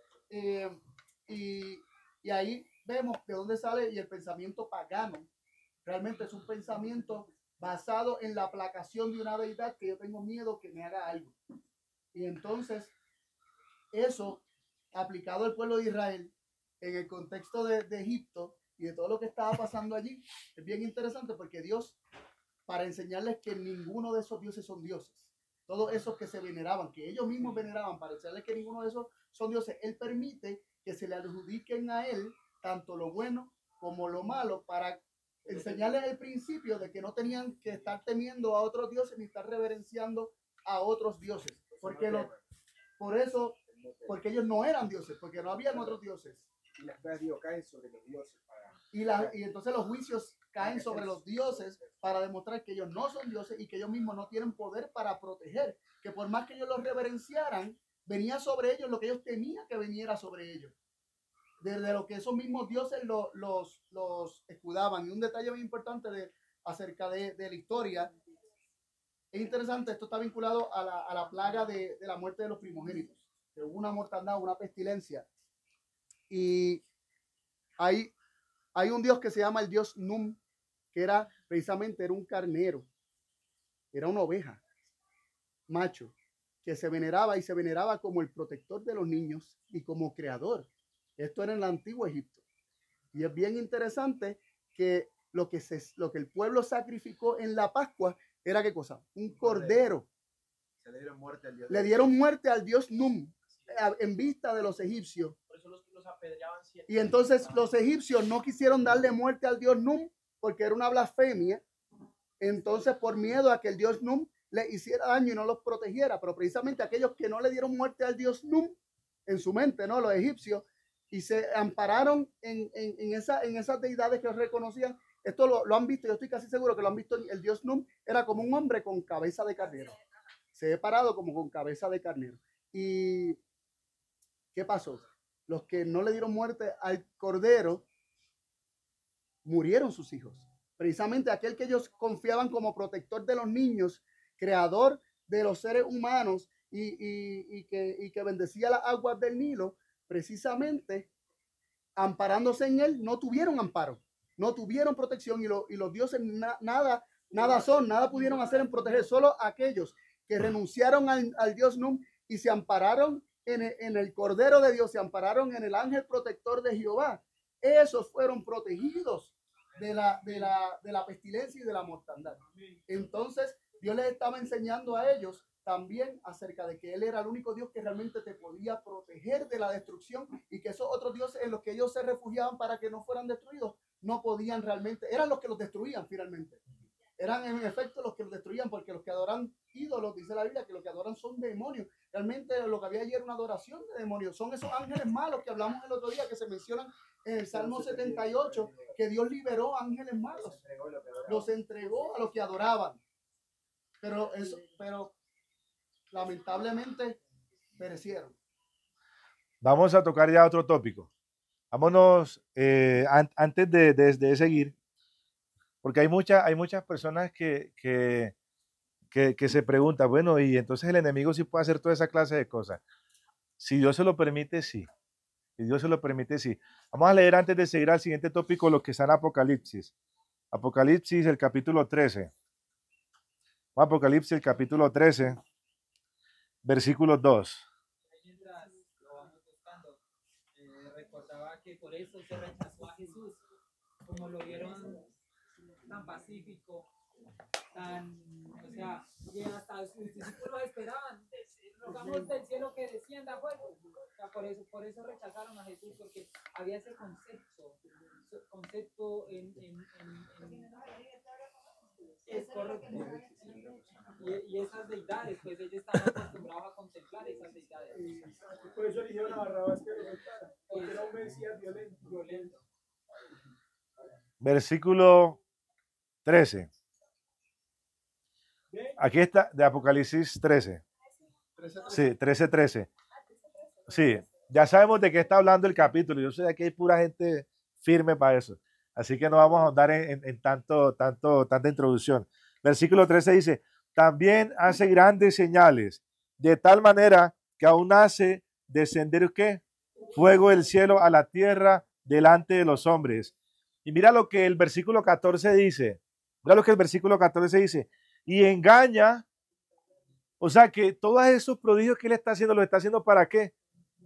Y ahí vemos de dónde sale y el pensamiento pagano. Realmente es un pensamiento basado en la aplacación de una deidad que yo tengo miedo que me haga algo. Y entonces, eso aplicado al pueblo de Israel en el contexto de Egipto y de todo lo que estaba pasando allí, es bien interesante porque Dios, para enseñarles que ninguno de esos dioses son dioses, todos esos que se veneraban, que ellos mismos veneraban, para enseñarles que ninguno de esos son dioses, Él permite que se le adjudiquen a Él tanto lo bueno como lo malo para enseñarles el principio de que no tenían que estar temiendo a otros dioses ni estar reverenciando a otros dioses. Porque porque ellos no eran dioses, porque no habían otros dioses. Y las pruebas de Dios caen sobre los dioses. Y entonces los juicios caen sobre los dioses para demostrar que ellos no son dioses y que ellos mismos no tienen poder para proteger. Que por más que ellos los reverenciaran, venía sobre ellos lo que ellos temían que viniera sobre ellos. Desde lo que esos mismos dioses los escudaban. Y un detalle muy importante acerca de la historia, es interesante, esto está vinculado a la plaga de la muerte de los primogénitos, que hubo una mortandad, una pestilencia. Y hay un dios que se llama el dios Num, que era precisamente un carnero, era una oveja, macho, que se veneraba y se veneraba como el protector de los niños y como creador. Esto era en el antiguo Egipto. Y es bien interesante que lo que el pueblo sacrificó en la Pascua era ¿qué cosa? Un cordero. Se le dieron muerte al dios. Le dieron muerte al dios Num en vista de los egipcios. Por eso los apedreaban siempre. Y entonces los egipcios no quisieron darle muerte al dios Num porque era una blasfemia. Entonces, por miedo a que el dios Num le hiciera daño y no los protegiera, pero precisamente aquellos que no le dieron muerte al dios Num en su mente, ¿no? Los egipcios, y se ampararon en esas deidades que reconocían. Esto lo han visto, yo estoy casi seguro que lo han visto. El dios Num era como un hombre con cabeza de carnero. Se ha parado como con cabeza de carnero. ¿Y qué pasó? Los que no le dieron muerte al cordero, murieron sus hijos. Precisamente aquel que ellos confiaban como protector de los niños, creador de los seres humanos y que bendecía las aguas del Nilo, precisamente amparándose en él, no tuvieron amparo, no tuvieron protección y los dioses nada pudieron hacer en proteger. Solo aquellos que renunciaron al dios Num y se ampararon en el Cordero de Dios, se ampararon en el ángel protector de Jehová, esos fueron protegidos de la pestilencia y de la mortandad. Entonces Dios les estaba enseñando a ellos también acerca de que Él era el único Dios que realmente te podía proteger de la destrucción, y que esos otros dioses en los que ellos se refugiaban para que no fueran destruidos no podían realmente, eran los que los destruían finalmente. Eran en efecto los que los destruían, porque los que adoran ídolos, dice la Biblia, que los que adoran son demonios. Realmente lo que había ayer era una adoración de demonios. Son esos ángeles malos que hablamos el otro día, que se mencionan en el Salmo 78, que Dios liberó ángeles malos. Los entregó a los que adoraban. Pero lamentablemente perecieron. Vamos a tocar ya otro tópico. Vámonos, antes de seguir, porque hay muchas personas que se preguntan, bueno, y entonces el enemigo sí puede hacer toda esa clase de cosas. Si Dios se lo permite, sí. Si Dios se lo permite, sí. Vamos a leer antes de seguir al siguiente tópico lo que está en Apocalipsis. Apocalipsis, el capítulo 13. Apocalipsis, el capítulo 13, versículo 2. Mientras lo vamos buscando, recordaba que por eso se rechazó a Jesús, como lo vieron tan pacífico, o sea, que hasta sus discípulos esperaban, rogamos del cielo que descienda fuego. O sea, por eso rechazaron a Jesús, porque había ese concepto es correcto. Y esas deidades, pues ellos estaban acostumbrados a contemplar esas deidades. Por eso eligieron a Barrabás que lo soltara, porque era un mesías violento. Versículo 13. Aquí está, de Apocalipsis 13. Sí, 13. Sí, ya sabemos de qué está hablando el capítulo. Yo sé que aquí hay pura gente firme para eso. Así que no vamos a ahondar en tanta introducción. Versículo 13 dice, también hace grandes señales, de tal manera que aún hace descender ¿qué? Fuego del cielo a la tierra delante de los hombres. Y mira lo que el versículo 14 dice. Mira lo que el versículo 14 dice. Y engaña, o sea que todos esos prodigios que él está haciendo, ¿los está haciendo para qué?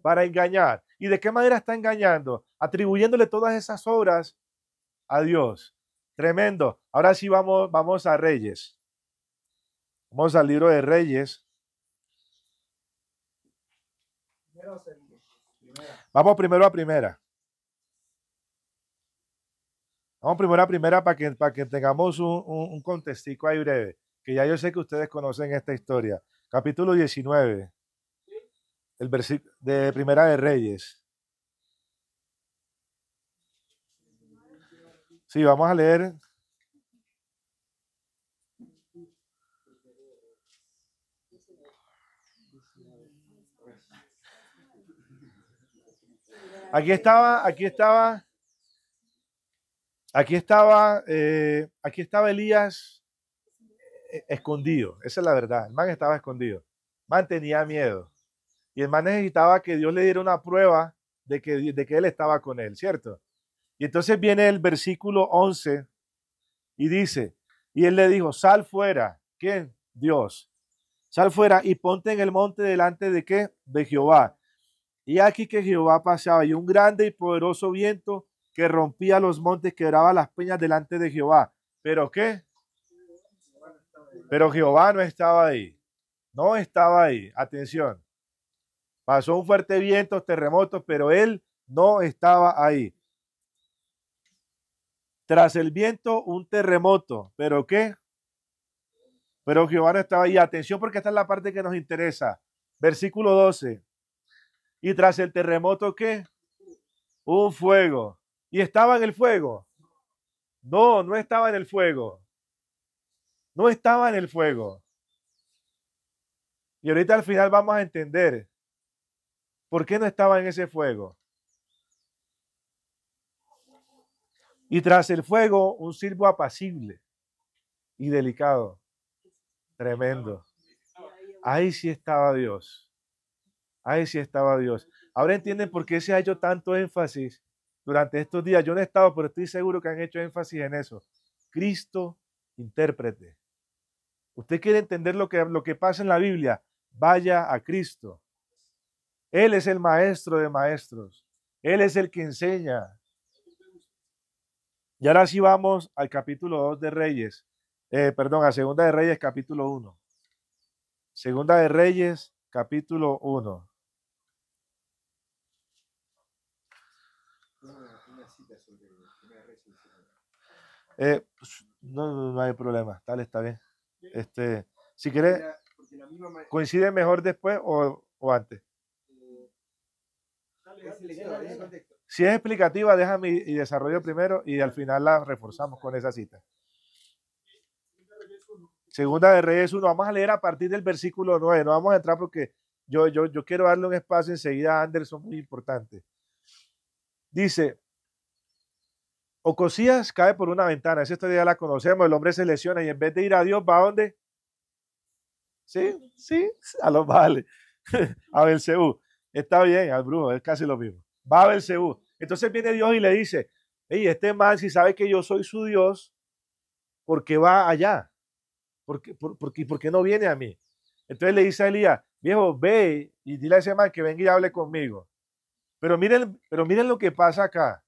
Para engañar. ¿Y de qué manera está engañando? Atribuyéndole todas esas obras a Dios. Tremendo. Ahora sí vamos a Reyes. Vamos al libro de Reyes. Vamos primero a primera. Vamos primero a primera para que tengamos un contextico ahí breve, que ya yo sé que ustedes conocen esta historia. Capítulo 19, el versículo de Primera de Reyes. Sí, vamos a leer. Aquí estaba Elías escondido. Esa es la verdad. El man estaba escondido. El man tenía miedo. Y el man necesitaba que Dios le diera una prueba de que él estaba con él, ¿cierto? Y entonces viene el versículo 11 y dice, y él le dijo, sal fuera. ¿Quién? Dios. Sal fuera y ponte en el monte delante de qué? De Jehová. Y aquí que Jehová pasaba y un grande y poderoso viento que rompía los montes, quebraba las peñas delante de Jehová. ¿Pero qué? Pero Jehová no estaba ahí. No estaba ahí. Atención. Pasó un fuerte viento, terremotos, pero él no estaba ahí. Tras el viento, un terremoto. ¿Pero qué? Pero Jehová no estaba ahí. Atención, porque esta es la parte que nos interesa. Versículo 12. Y tras el terremoto, ¿qué? Un fuego. ¿Y estaba en el fuego? No, no estaba en el fuego. No estaba en el fuego. Y ahorita al final vamos a entender por qué no estaba en ese fuego. Y tras el fuego, un silbo apacible y delicado. Tremendo. Ahí sí estaba Dios. Ahí sí estaba Dios. Ahora entienden por qué se ha hecho tanto énfasis durante estos días. Yo no he estado, pero estoy seguro que han hecho énfasis en eso. Cristo, intérprete. Usted quiere entender lo que pasa en la Biblia, vaya a Cristo. Él es el maestro de maestros. Él es el que enseña. Y ahora sí vamos al capítulo 2 de Reyes. A Segunda de Reyes, capítulo 1. Segunda de Reyes, capítulo 1. No hay problema. Tal, está bien. Si quieres, coincide mejor después o antes. Si es explicativa, déjame y desarrollo primero y al final la reforzamos con esa cita. Segunda de Reyes 1, vamos a leer a partir del versículo 9, no vamos a entrar porque yo quiero darle un espacio enseguida a Anderson muy importante. Dice, Ocosías cae por una ventana, esa historia ya la conocemos, el hombre se lesiona y en vez de ir a Dios, ¿va a dónde? Sí, a los Baales, a Belcebú. Está bien, al brujo, es casi lo mismo. Va a Belcebú. Entonces viene Dios y le dice, hey, este man, si sabe que yo soy su Dios, ¿por qué va allá? ¿Por qué no viene a mí? Entonces le dice a Elías, viejo, ve y dile a ese man que venga y hable conmigo. Pero miren lo que pasa acá.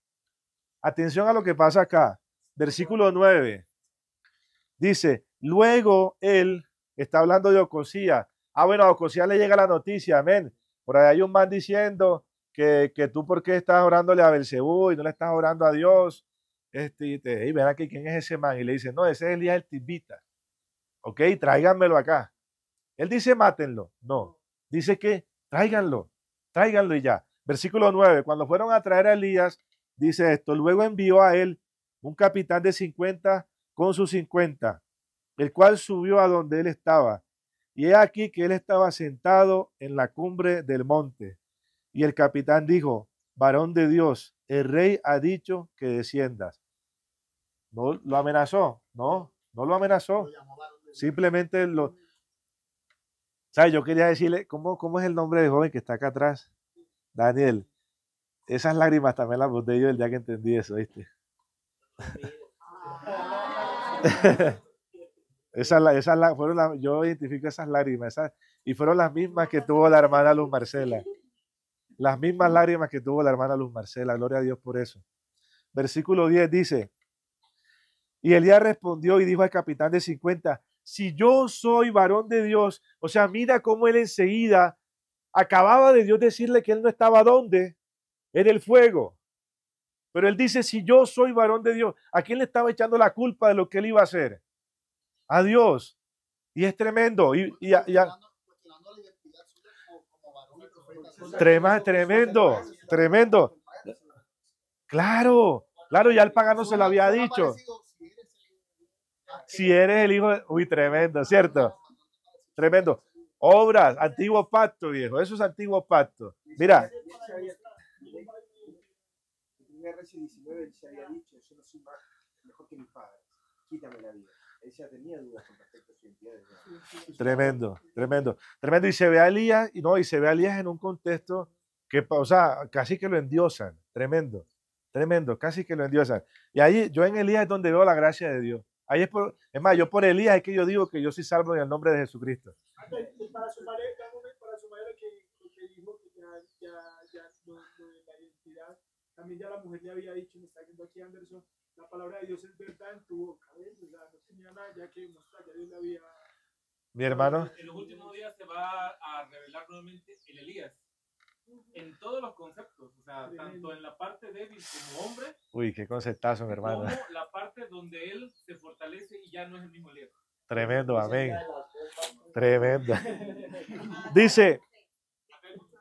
Atención a lo que pasa acá. Versículo 9. Dice, luego él está hablando de Ocosías. Bueno, a Ocosías le llega la noticia, amén. Por ahí hay un man diciendo que tú por qué estás orándole a Belcebú y no le estás orando a Dios. Y ven aquí, ¿quién es ese man? Y le dice, no, ese es Elías el Tisbita. Ok, tráiganmelo acá. Él dice, mátenlo. No, dice que tráiganlo y ya. Versículo 9, cuando fueron a traer a Elías, dice esto, luego envió a él un capitán de 50 con sus 50, el cual subió a donde él estaba. Y he aquí que él estaba sentado en la cumbre del monte. Y el capitán dijo, varón de Dios, el rey ha dicho que desciendas. No lo amenazó, no lo amenazó. Simplemente lo... ¿Sabes? Yo quería decirle, ¿cómo es el nombre del joven que está acá atrás? Daniel. Esas lágrimas también las boté yo el día que entendí eso, ¿viste? Yo identifico esas lágrimas, y fueron las mismas que tuvo la hermana Luz Marcela. Las mismas lágrimas que tuvo la hermana Luz Marcela. Gloria a Dios por eso. Versículo 10 dice, y Elías respondió y dijo al capitán de 50, si yo soy varón de Dios, o sea, mira cómo él enseguida acababa de Dios decirle que él no estaba ¿dónde? En el fuego. Pero él dice, si yo soy varón de Dios, ¿a quién le estaba echando la culpa de lo que él iba a hacer? A Dios. Y es tremendo. Tremendo. Claro, ya el pagano se lo había dicho. Si eres el hijo de... Uy, tremendo, ¿cierto? Tremendo. Obras, antiguo pacto, viejo. Eso es antiguo pacto. Mira. En RC 19 él se había dicho, yo no soy mejor que mis padres, quítame la vida. Él ya tenía dudas con respecto a su identidad. Tremendo. Y se ve a Elías, y se ve a Elías en un contexto que, o sea, casi que lo endiosan. Tremendo, casi que lo endiosan. Y ahí yo en Elías es donde veo la gracia de Dios. Ahí es más, yo por Elías es que yo digo que yo soy salvo en el nombre de Jesucristo. Para sumar lo que dijo, que ya lo de la identidad, también ya la mujer le había dicho, me está diciendo aquí Anderson, la palabra de Dios es verdad en tu boca, ¿ves? O sea, no tenía nada ya que mostrar, ya Dios le había... Mi hermano. En los últimos días se va a revelar nuevamente el Elías. En todos los conceptos, o sea, tanto en la parte débil como hombre. Uy, qué conceptazo, mi hermano. Como la parte donde él se fortalece y ya no es el mismo Elías. Tremendo, amén. Tremendo. Dice,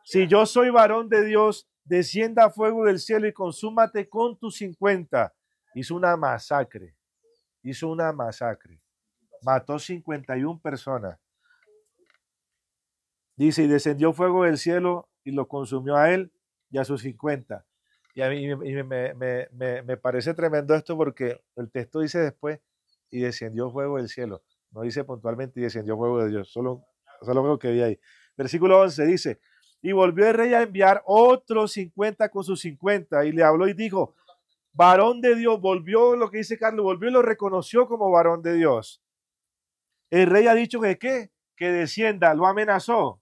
si yo soy varón de Dios, descienda fuego del cielo y consúmate con tus 50. Hizo una masacre. Hizo una masacre. Mató 51 personas. Dice, y descendió fuego del cielo y lo consumió a él y a sus 50. Y a mí me parece tremendo esto porque el texto dice después, y descendió fuego del cielo. No dice puntualmente, y descendió fuego de Dios. Solo lo que vi ahí. Versículo 11 dice, y volvió el rey a enviar otros 50 con sus 50, y le habló y dijo, varón de Dios, volvió lo que dice Carlos, volvió y lo reconoció como varón de Dios. El rey ha dicho que ¿qué? Que descienda, lo amenazó.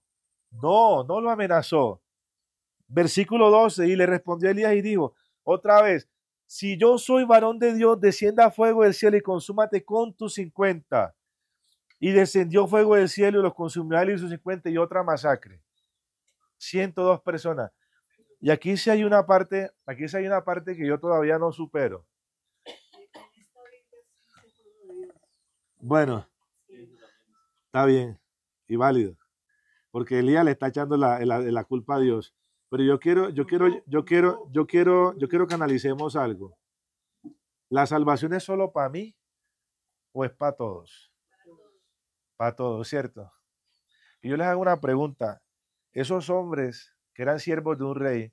No lo amenazó. Versículo 12, y le respondió Elías y dijo, otra vez, si yo soy varón de Dios, descienda a fuego del cielo y consúmate con tus 50. Y descendió fuego del cielo y los consumió a él y sus 50 y otra masacre. 102 personas. Y aquí sí hay una parte, que yo todavía no supero. Bueno, está bien y válido, porque Elías le está echando la culpa a Dios. Pero yo quiero que analicemos algo. ¿La salvación es solo para mí o es para todos? Para todos, ¿cierto? Y yo les hago una pregunta. Esos hombres que eran siervos de un rey,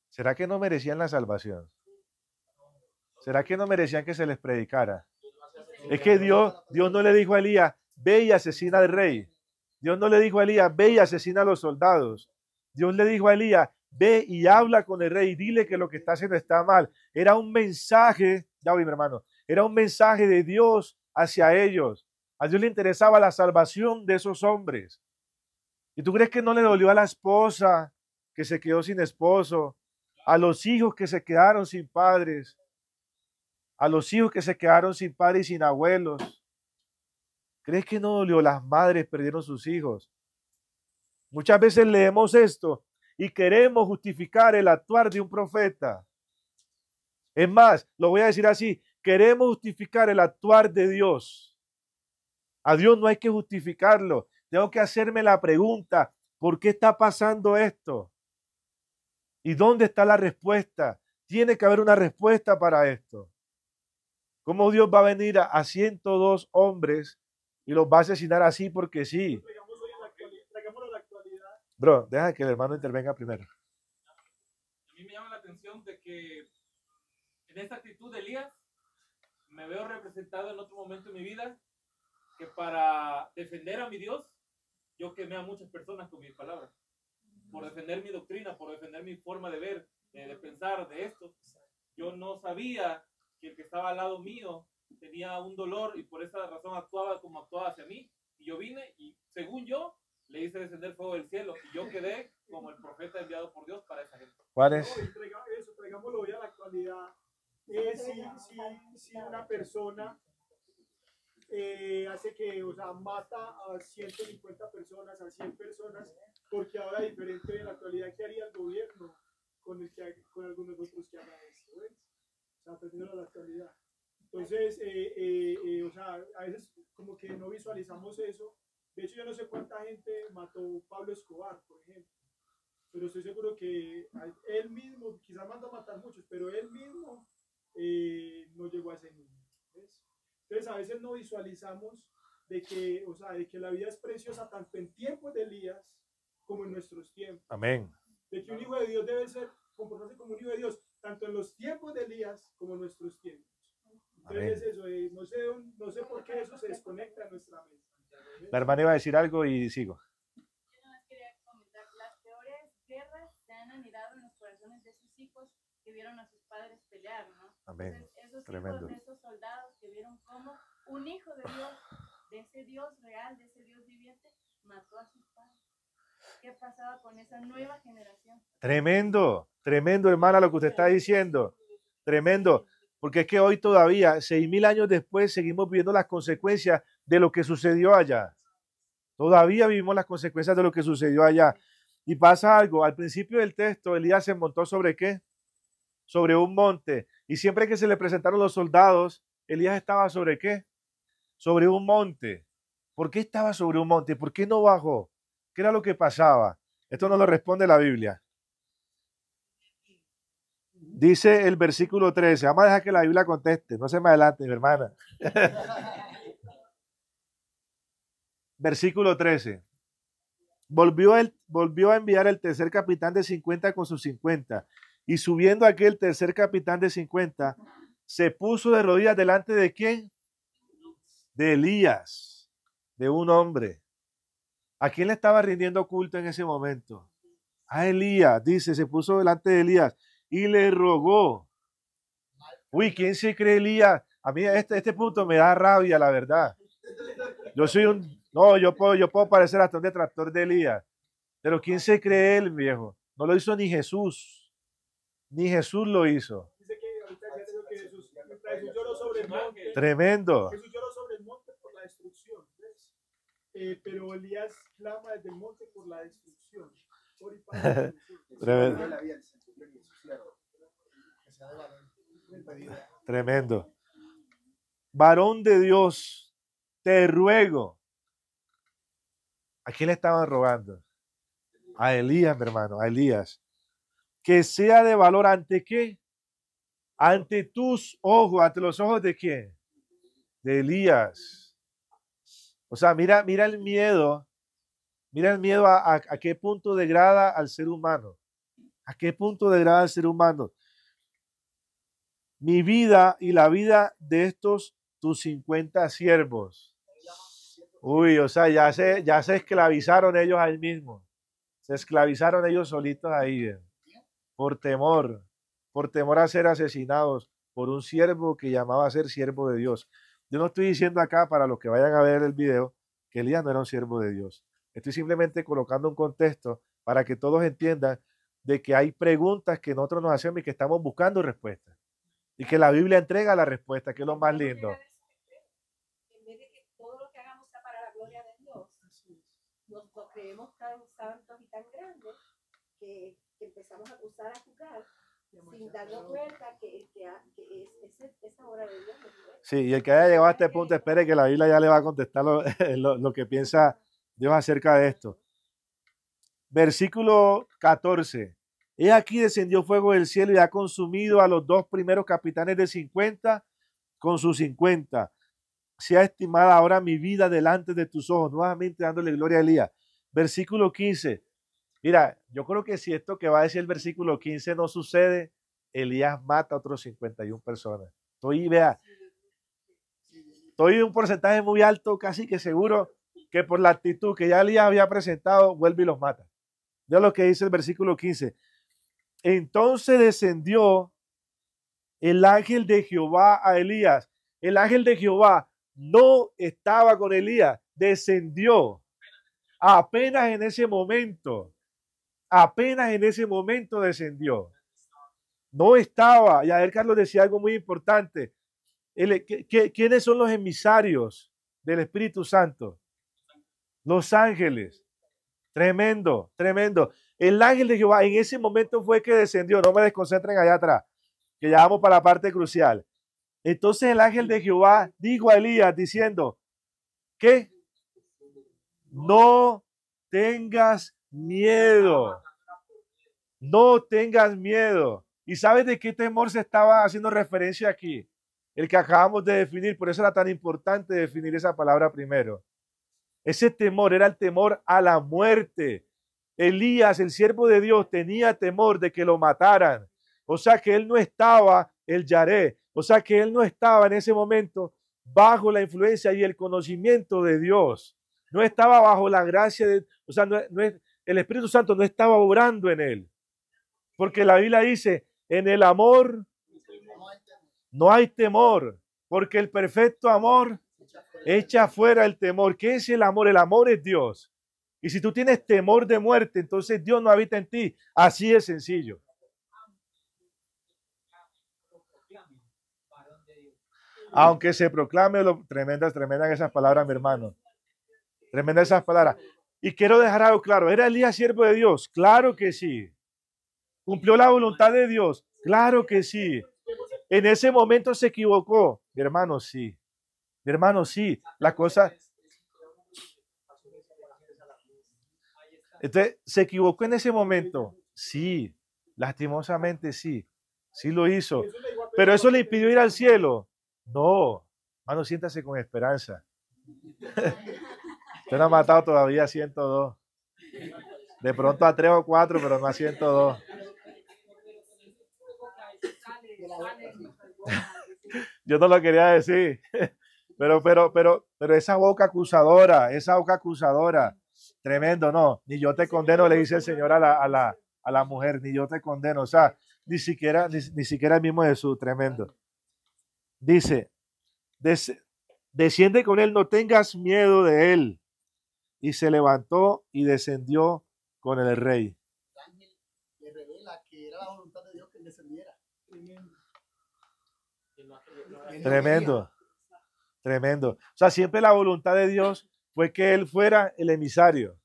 ¿será que no merecían la salvación? ¿Será que no merecían que se les predicara? Es que Dios no le dijo a Elías, ve y asesina al rey. Dios no le dijo a Elías, ve y asesina a los soldados. Dios le dijo a Elías, ve y habla con el rey, dile que lo que está haciendo está mal. Era un mensaje, ya voy, mi hermano, era un mensaje de Dios hacia ellos. A Dios le interesaba la salvación de esos hombres. ¿Y tú crees que no le dolió a la esposa que se quedó sin esposo? A los hijos que se quedaron sin padres. A los hijos que se quedaron sin padres y sin abuelos. ¿Crees que no dolió? Las madres perdieron sus hijos. Muchas veces leemos esto y queremos justificar el actuar de un profeta. Es más, lo voy a decir así, queremos justificar el actuar de Dios. A Dios no hay que justificarlo. Tengo que hacerme la pregunta, ¿por qué está pasando esto? ¿Y dónde está la respuesta? Tiene que haber una respuesta para esto. ¿Cómo Dios va a venir a 102 hombres y los va a asesinar así porque sí? Bro, deja que el hermano intervenga primero. A mí me llama la atención de que en esta actitud de Elías me veo representado en otro momento de mi vida que para defender a mi Dios yo quemé a muchas personas con mis palabras. Por defender mi doctrina, por defender mi forma de ver, de pensar, de esto. Yo no sabía que el que estaba al lado mío tenía un dolor y por esa razón actuaba como actuaba hacia mí. Y yo vine y, según yo, le hice descender fuego del cielo. Y yo quedé como el profeta enviado por Dios para esa gente. ¿Cuál es? Traigámoslo hoy a la actualidad. Si una persona hace que, o sea, mata a 150 personas, a 100 personas, porque ahora diferente de la actualidad, ¿qué haría el gobierno con algunos otros que hagan esto? ¿Ves? O sea, perdiendo la actualidad. Entonces, o sea, a veces como que no visualizamos eso. De hecho, yo no sé cuánta gente mató Pablo Escobar, por ejemplo, pero estoy seguro que él mismo, quizás mandó a matar muchos, pero él mismo no llegó a ese número. ¿Ves? Entonces, a veces no visualizamos de que, o sea, de que la vida es preciosa tanto en tiempos de Elías como en nuestros tiempos. Amén. De que un hijo de Dios debe comportarse como un hijo de Dios, tanto en los tiempos de Elías como en nuestros tiempos. Entonces, Amén. eso, no sé por qué eso se desconecta en nuestra mente. La hermana iba a decir algo y sigo. Yo nada más quería comentar, las peores guerras se han anidado en los corazones de sus hijos que vieron a sus padres pelear, ¿no? Amén. Entonces, esos Tremendo. hijos, esos soldados que vieron cómo un hijo de Dios, de ese Dios real, de ese Dios viviente, mató a sus padres. ¿Qué pasaba con esa nueva generación? Tremendo, tremendo, hermana, lo que usted está diciendo. Tremendo. Porque es que hoy todavía, 6.000 años después, seguimos viendo las consecuencias de lo que sucedió allá. Todavía vivimos las consecuencias de lo que sucedió allá. Y pasa algo. Al principio del texto, Elías se montó ¿sobre qué? Sobre un monte. Y siempre que se le presentaron los soldados, Elías estaba ¿sobre qué? Sobre un monte. ¿Por qué estaba sobre un monte? ¿Por qué no bajó? ¿Qué era lo que pasaba? Esto no lo responde la Biblia. Dice el versículo 13. Vamos a dejar que la Biblia conteste. No se me adelante, mi hermana. Versículo 13. Volvió a enviar el tercer capitán de 50 con sus 50. Y subiendo aquel tercer capitán de 50, se puso de rodillas delante de ¿quién? De Elías, de un hombre. ¿A quién le estaba rindiendo culto en ese momento? A Elías, dice, se puso delante de Elías y le rogó. Uy, ¿quién se cree Elías? A mí este punto me da rabia, la verdad. Yo puedo parecer hasta un detractor de Elías, pero ¿quién se cree él, viejo? No lo hizo ni Jesús. Ni Jesús lo hizo. Dice que ahorita que Jesús lloró sobre el monte. Tremendo. Jesús lloró sobre el monte por la destrucción. Pero Elías clama desde el monte por la destrucción. Tremendo. Tremendo. Varón de Dios, te ruego. ¿A quién le estaban rogando? A Elías, mi hermano, a Elías. Que sea de valor ante qué? Ante tus ojos, ante los ojos de quién? De Elías. O sea, mira el miedo. Mira el miedo a qué punto degrada al ser humano. ¿A qué punto degrada al ser humano? Mi vida y la vida de estos tus 50 siervos. Uy, o sea, ya se esclavizaron ellos ahí mismos. Se esclavizaron ellos solitos ahí. Por temor a ser asesinados por un siervo que llamaba a ser siervo de Dios. Yo no estoy diciendo acá, para los que vayan a ver el video, que Elías no era un siervo de Dios. Estoy simplemente colocando un contexto para que todos entiendan de que hay preguntas que nosotros nos hacemos y que estamos buscando respuestas. Y que la Biblia entrega la respuesta, que es lo más lindo. En vez de que todo lo que hagamos sea para la gloria de Dios, nos creemos tan santos y tan grandes que empezamos a usar a jugar sin darnos cuenta que esa obra de Dios. Sí, y el que haya llegado a este punto, espere que la Biblia ya le va a contestar lo que piensa Dios acerca de esto. Versículo 14. He aquí descendió fuego del cielo y ha consumido a los 2 primeros capitanes de 50 con sus 50. Sea estimada ahora mi vida delante de tus ojos. Nuevamente dándole gloria a Elías. Versículo 15. Mira, yo creo que si esto que va a decir el versículo 15 no sucede, Elías mata a otros 51 personas. Estoy en un porcentaje muy alto, casi que seguro que por la actitud que ya Elías había presentado, vuelve y los mata. Vea lo que dice el versículo 15. Entonces descendió el ángel de Jehová a Elías. El ángel de Jehová no estaba con Elías, descendió. Apenas en ese momento descendió. No estaba, y a ver, Carlos decía algo muy importante. ¿Quiénes son los emisarios del Espíritu Santo? Los ángeles. Tremendo, tremendo. El ángel de Jehová en ese momento fue que descendió. No me desconcentren allá atrás, que ya vamos para la parte crucial. Entonces el ángel de Jehová dijo a Elías diciendo, ¿qué? No tengas miedo. No tengas miedo. ¿Y sabes de qué temor se estaba haciendo referencia aquí? El que acabamos de definir. Por eso era tan importante definir esa palabra primero. Ese temor era el temor a la muerte. Elías, el siervo de Dios, tenía temor de que lo mataran. O sea que él no estaba, el Yaré, o sea que él no estaba en ese momento bajo la influencia y el conocimiento de Dios. No estaba bajo la gracia de, o sea, el Espíritu Santo no estaba obrando en él. Porque la Biblia dice, en el amor no hay temor. Porque el perfecto amor echa fuera el temor. ¿Qué es el amor? El amor es Dios. Y si tú tienes temor de muerte, entonces Dios no habita en ti. Así de sencillo. Aunque se proclame, tremendas esas palabras, mi hermano. Tremendas esas palabras. Y quiero dejar algo claro. ¿Era Elías siervo de Dios? Claro que sí. ¿Cumplió la voluntad de Dios? Claro que sí. En ese momento se equivocó. Mi hermano, sí. Mi hermano, sí. La cosa... Entonces, ¿se equivocó en ese momento? Sí. Lastimosamente sí. Sí lo hizo. Pero eso le impidió ir al cielo. No. Hermano, siéntase con esperanza. Usted no ha matado todavía a 102. De pronto a 3 o 4, pero no a 102. Yo no lo quería decir. Pero esa boca acusadora, tremendo, no. Ni yo te condeno, le dice el Señor a la mujer, ni yo te condeno. O sea, ni siquiera el mismo Jesús, tremendo. Dice, desciende con él, no tengas miedo de él. Y se levantó y descendió con el rey. Le revela que era la voluntad de Dios que él descendiera. Tremendo. Tremendo. O sea, siempre la voluntad de Dios fue que él fuera el emisario.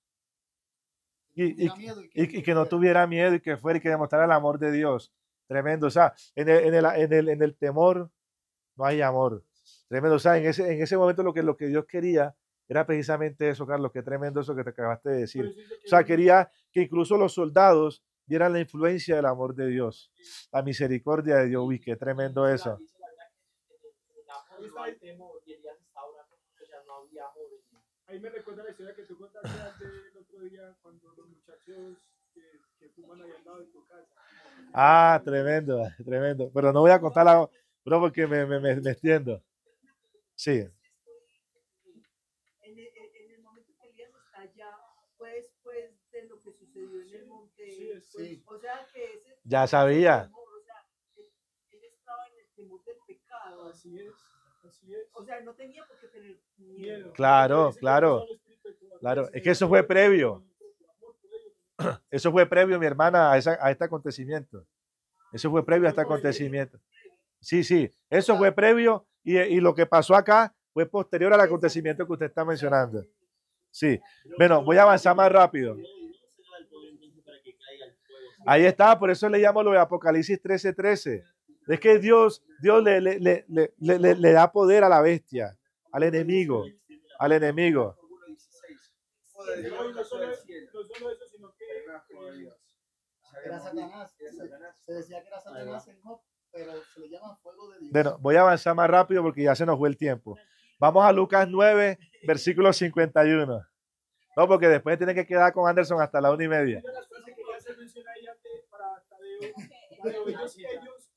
Y que no tuviera miedo y que fuera y que demostrara el amor de Dios. Tremendo. O sea, en el temor no hay amor. Tremendo. O sea, en ese momento lo que Dios quería era precisamente eso, Carlos. Qué tremendo eso que te acabaste de decir. O sea, quería que incluso los soldados vieran la influencia del amor de Dios, la misericordia de Dios. Uy, qué tremendo eso. Ahí me recuerda la historia que tú contaste el otro día cuando los muchachos que fuman ahí al lado de tu casa. Ah, tremendo. Pero no voy a contarla, bro, porque me extiendo. Sí. En el momento que Elías está allá, fue después de lo que sucedió en el monte. Sí. O sea que ese Ya sabía. o sea, él estaba en el temor del pecado. Así es. O sea, no tenía por qué tener miedo. Claro. Es que eso fue previo. Eso fue previo, mi hermana, a este acontecimiento. Eso fue previo a este acontecimiento. Sí. Eso fue previo y lo que pasó acá fue posterior al acontecimiento que usted está mencionando. Sí. Bueno, voy a avanzar más rápido. Ahí está, por eso le llamo lo de Apocalipsis 13:13. Es que Dios le da poder a la bestia, al enemigo. No solo eso, sino que Era Satanás. Se decía que era Satanás en Job, pero se le llama fuego de Dios. Bueno, voy a avanzar más rápido porque ya se nos fue el tiempo. Vamos a Lucas 9, versículo 51. No, porque después tiene que quedar con Anderson hasta la 1:30.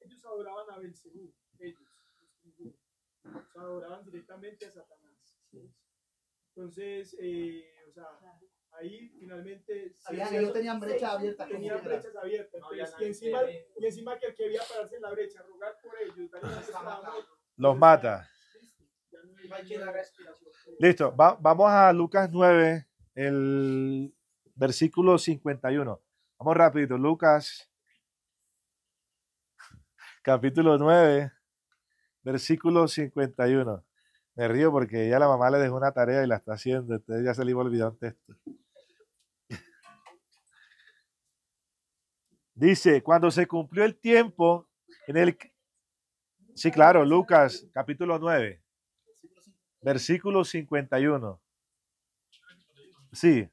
Ellos adoraban a Belcebú. Ellos adoraban directamente a Satanás. Entonces, o sea, ahí finalmente ellos tenían brechas abiertas. Tenían brechas abiertas. Y encima que el que había pararse en la brecha, rogar por ellos, los mata. Listo, vamos a Lucas 9, el versículo 51. Vamos rápido, Lucas, capítulo 9, versículo 51. Me río porque ya la mamá le dejó una tarea y la está haciendo, entonces ya se le iba a olvidar un texto. Dice, cuando se cumplió el tiempo en el... Sí, claro, Lucas, capítulo 9, versículo 51. Sí,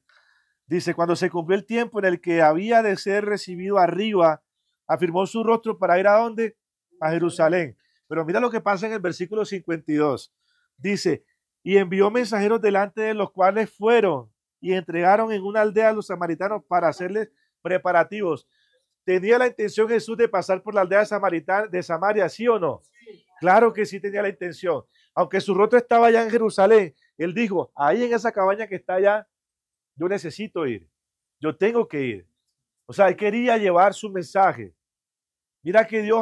dice, cuando se cumplió el tiempo en el que había de ser recibido arriba, afirmó su rostro para ir ¿a dónde? A Jerusalén. Pero mira lo que pasa en el versículo 52. Dice, y envió mensajeros delante de los cuales fueron y entregaron en una aldea a los samaritanos para hacerles preparativos. ¿Tenía la intención Jesús de pasar por la aldea de Samaria, sí o no? Claro que sí tenía la intención. Aunque su rostro estaba allá en Jerusalén, él dijo, ahí en esa cabaña que está allá, yo necesito ir. Yo tengo que ir. O sea, él quería llevar su mensaje. Mira que Dios,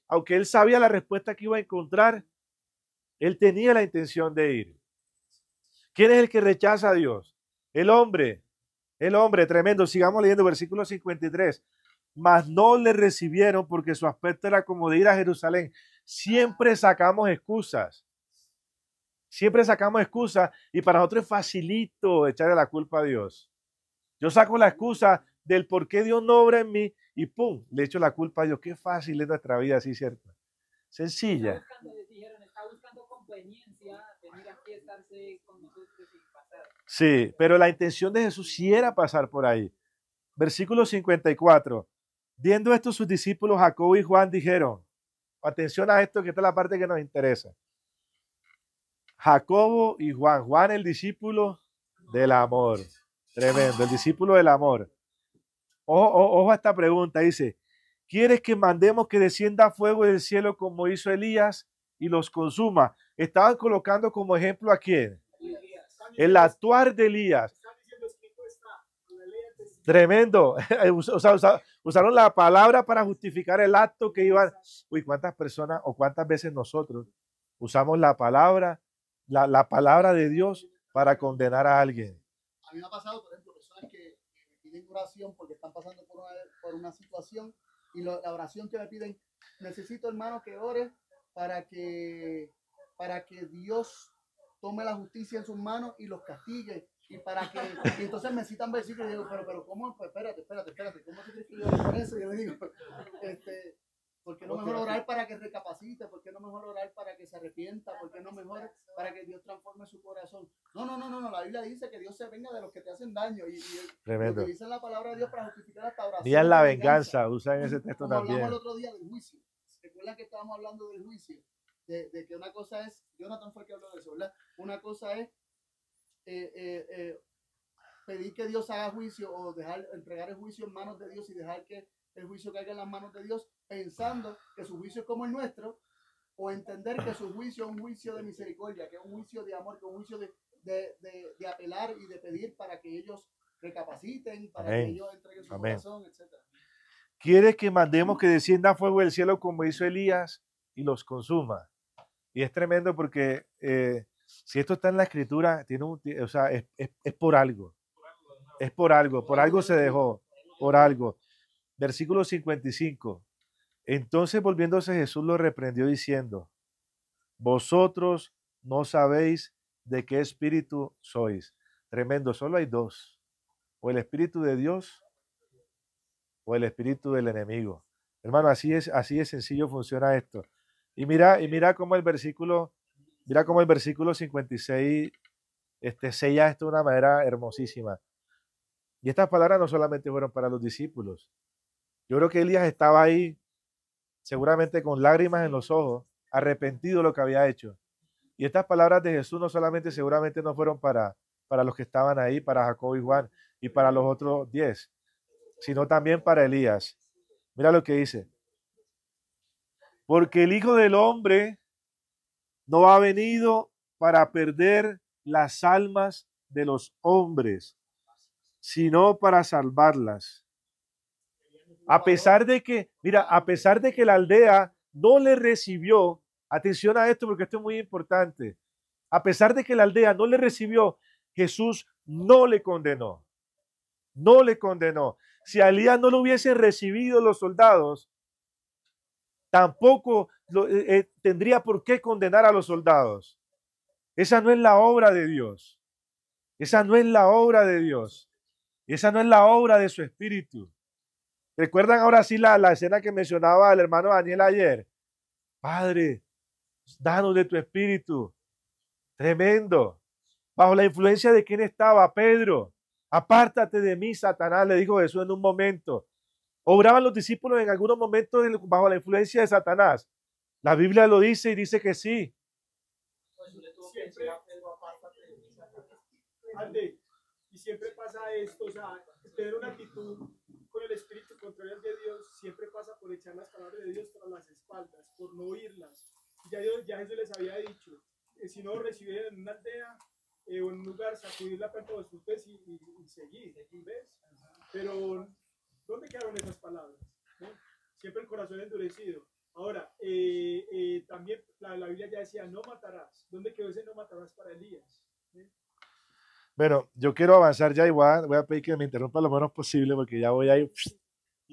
aunque él sabía la respuesta que iba a encontrar, Él tenía la intención de ir. ¿Quién es el que rechaza a Dios? El hombre, tremendo. Sigamos leyendo versículo 53. Mas no le recibieron porque su aspecto era como de ir a Jerusalén. Siempre sacamos excusas. Siempre sacamos excusas y para nosotros es facilito echarle la culpa a Dios. Yo saco la excusa del por qué Dios no obra en mí y pum, le echo la culpa a Dios. Qué fácil es nuestra vida así, ¿cierto? Sencilla. Está buscando conveniencia, venir aquí a estarse con nosotros sin pasar. Sí, pero la intención de Jesús sí era pasar por ahí. Versículo 54. Viendo esto, sus discípulos Jacobo y Juan dijeron, atención a esto que esta es la parte que nos interesa. Jacobo y Juan, Juan el discípulo del amor. Tremendo, el discípulo del amor. Ojo a esta pregunta, dice, ¿quieres que mandemos que descienda fuego del cielo como hizo Elías y los consuma? Estaban colocando como ejemplo a quién. El actuar de Elías. Tremendo. Usaron la palabra para justificar el acto que iban. Uy, ¿cuántas personas o cuántas veces nosotros usamos la palabra, la palabra de Dios para condenar a alguien? A mí me ha pasado, por ejemplo, personas que me piden oración porque están pasando por una situación y la oración que me piden, necesito, hermano, que ore para que Dios tome la justicia en sus manos y los castigue. Y entonces me citan versículos y digo, pero ¿cómo? Pues espérate, ¿cómo te crees que yo ore por eso? Y yo le digo, ¿por qué no mejor orar para que recapacite? ¿Por qué no mejor orar para que se arrepienta? ¿Por qué no mejor para que Dios transforme su corazón? No, la Biblia dice que Dios se venga de los que te hacen daño y utilizan la palabra de Dios para justificar esta oración. Dían la venganza, usan ese texto como también. Hablamos el otro día del juicio. ¿Recuerdan que estábamos hablando del juicio? De que una cosa es, Jonathan fue el que habló de eso, ¿verdad? Una cosa es pedir que Dios haga juicio o entregar el juicio en manos de Dios y dejar que el juicio caiga en las manos de Dios, pensando que su juicio es como el nuestro, o entender que su juicio es un juicio de misericordia, que es un juicio de amor, que es un juicio de apelar y de pedir para que ellos recapaciten, para que ellos entreguen su corazón, etc. ¿Quieres que mandemos que descienda fuego del cielo como hizo Elías y los consuma? Y es tremendo porque si esto está en la escritura, es por algo. Es por algo se dejó, por algo. Versículo 55. Entonces volviéndose Jesús lo reprendió diciendo, vosotros no sabéis de qué espíritu sois. Tremendo, solo hay dos. O el espíritu de Dios o el espíritu del enemigo. Hermano, así es sencillo funciona esto. Y mira cómo el versículo 56 sella esto de una manera hermosísima. Y estas palabras no solamente fueron para los discípulos. Yo creo que Elías estaba ahí, seguramente con lágrimas en los ojos, arrepentido de lo que había hecho. Y estas palabras de Jesús seguramente no fueron para los que estaban ahí, para Jacobo y Juan y para los otros 10, sino también para Elías. Mira lo que dice. Porque el Hijo del Hombre no ha venido para perder las almas de los hombres, sino para salvarlas. A pesar de que la aldea no le recibió, atención a esto porque esto es muy importante, a pesar de que la aldea no le recibió, Jesús no le condenó. No le condenó. Si a Elías no lo hubiesen recibido los soldados, tampoco tendría por qué condenar a los soldados. Esa no es la obra de Dios. Esa no es la obra de Dios. Esa no es la obra de su espíritu. ¿Recuerdan ahora sí la escena que mencionaba el hermano Daniel ayer? Padre, danos de tu espíritu. Tremendo. ¿Bajo la influencia de quién estaba? Pedro. Apártate de mí, Satanás, le dijo Jesús en un momento. ¿Obraban los discípulos en algunos momentos bajo la influencia de Satanás? La Biblia lo dice y dice que sí. Y siempre pasa esto, o sea, tener una actitud con el espíritu contrario de Dios siempre pasa por echar las palabras de Dios tras las espaldas, por no oírlas. Ya Jesús les había dicho, si no recibir en una aldea o en un lugar, sacudir la planta de sus pies y seguir, ¿ves? Pero, ¿dónde quedaron esas palabras? ¿No? Siempre el corazón endurecido. Ahora, también la Biblia ya decía, no matarás. ¿Dónde quedó ese no matarás para Elías? Bueno, yo quiero avanzar ya y voy a pedir que me interrumpa lo menos posible porque ya voy a ir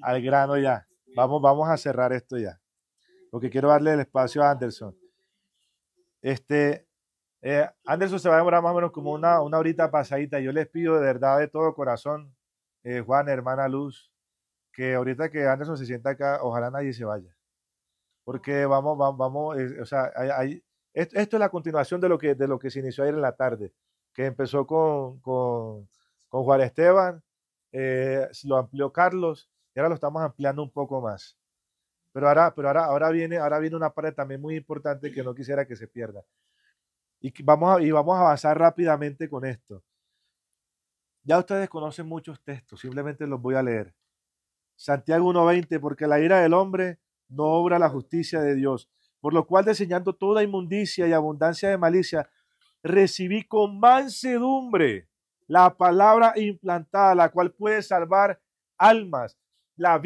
al grano ya. Vamos a cerrar esto ya. Porque quiero darle el espacio a Anderson. Anderson se va a demorar más o menos como una horita pasadita. Yo les pido de verdad, de todo corazón, Juan, hermana Luz, que ahorita que Anderson se sienta acá, ojalá nadie se vaya. Porque vamos, o sea, esto es la continuación de lo que se inició ayer en la tarde, que empezó con Juan Esteban, lo amplió Carlos, y ahora lo estamos ampliando un poco más. Pero ahora viene una parte también muy importante que no quisiera que se pierda. Y vamos a avanzar rápidamente con esto. Ya ustedes conocen muchos textos, simplemente los voy a leer. Santiago 1:20, porque la ira del hombre no obra la justicia de Dios, por lo cual desdeñando toda inmundicia y abundancia de malicia, recibí con mansedumbre la palabra implantada, la cual puede salvar almas. La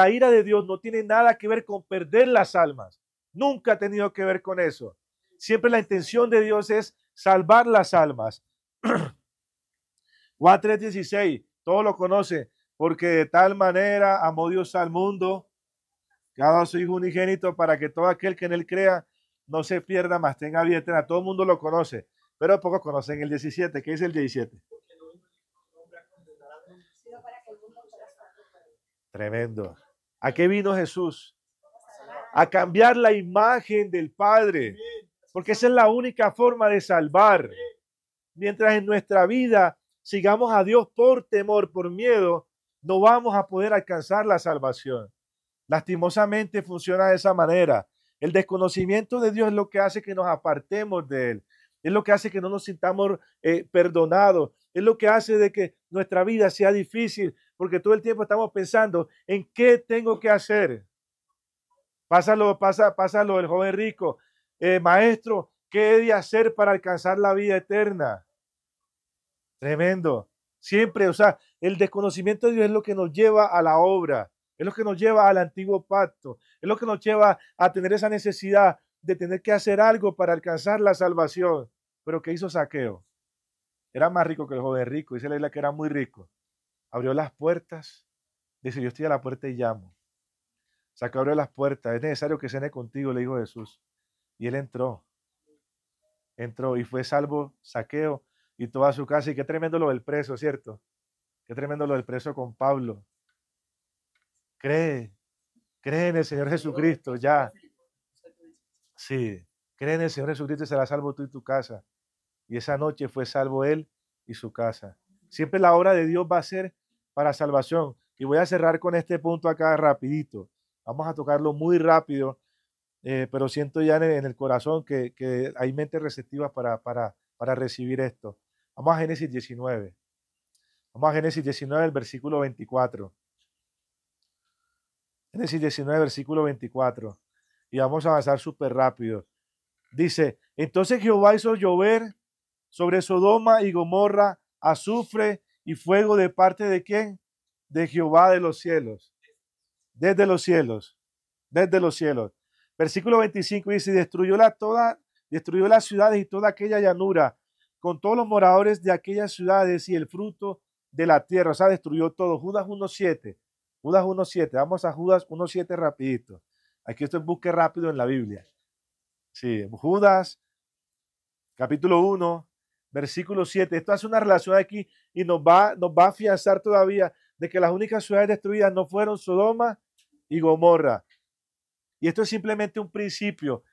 ira de Dios no tiene nada que ver con perder las almas. Nunca ha tenido que ver con eso. Siempre la intención de Dios es salvar las almas. Juan 3:16, todos lo conocen, porque de tal manera amó Dios al mundo, que ha dado a su Hijo unigénito para que todo aquel que en él crea no se pierda, mas tenga vida eterna. Todo el mundo lo conoce, pero pocos conocen el 17. ¿Qué es el 17? Tremendo. ¿A qué vino Jesús? A cambiar la imagen del Padre, porque esa es la única forma de salvar. Mientras en nuestra vida sigamos a Dios por temor, por miedo, no vamos a poder alcanzar la salvación. Lastimosamente funciona de esa manera. El desconocimiento de Dios es lo que hace que nos apartemos de Él. Es lo que hace que no nos sintamos perdonados. Es lo que hace de que nuestra vida sea difícil, porque todo el tiempo estamos pensando en qué tengo que hacer. Pásalo el joven rico. Maestro, ¿qué he de hacer para alcanzar la vida eterna? Tremendo. Siempre, o sea, el desconocimiento de Dios es lo que nos lleva a la obra, es lo que nos lleva al antiguo pacto, es lo que nos lleva a tener esa necesidad de tener que hacer algo para alcanzar la salvación. Pero ¿qué hizo Zaqueo? Era más rico que el joven rico, dice la Biblia que era muy rico. Abrió las puertas, dice, yo estoy a la puerta y llamo. Zaqueo abrió las puertas, es necesario que cene contigo, le dijo Jesús. Y él entró y fue salvo Zaqueo y toda su casa. Y qué tremendo lo del preso, ¿cierto? Qué tremendo lo del preso con Pablo. Cree en el Señor Jesucristo, ya. Sí, cree en el Señor Jesucristo y será salvo tú y tu casa. Y esa noche fue salvo él y su casa. Siempre la obra de Dios va a ser para salvación. Y voy a cerrar con este punto acá rapidito. Vamos a tocarlo muy rápido, pero siento ya en el corazón que hay mentes receptivas para recibir esto. Vamos a Génesis 19. Vamos a Génesis 19, el versículo 24. Génesis 19, versículo 24. Y vamos a avanzar súper rápido. Dice, entonces Jehová hizo llover sobre Sodoma y Gomorra azufre y fuego de parte de ¿quién? De Jehová de los cielos. Desde los cielos. Desde los cielos. Versículo 25 dice, destruyó las ciudades y toda aquella llanura, con todos los moradores de aquellas ciudades y el fruto de la tierra. O sea, destruyó todo. Judas 1:7. Judas 1:7. Vamos a Judas 1:7 rapidito. Aquí esto es busque rápido en la Biblia. Sí, Judas, capítulo 1, versículo 7. Esto hace una relación aquí y nos va a afianzar todavía de que las únicas ciudades destruidas no fueron Sodoma y Gomorra. Y esto es simplemente un principio.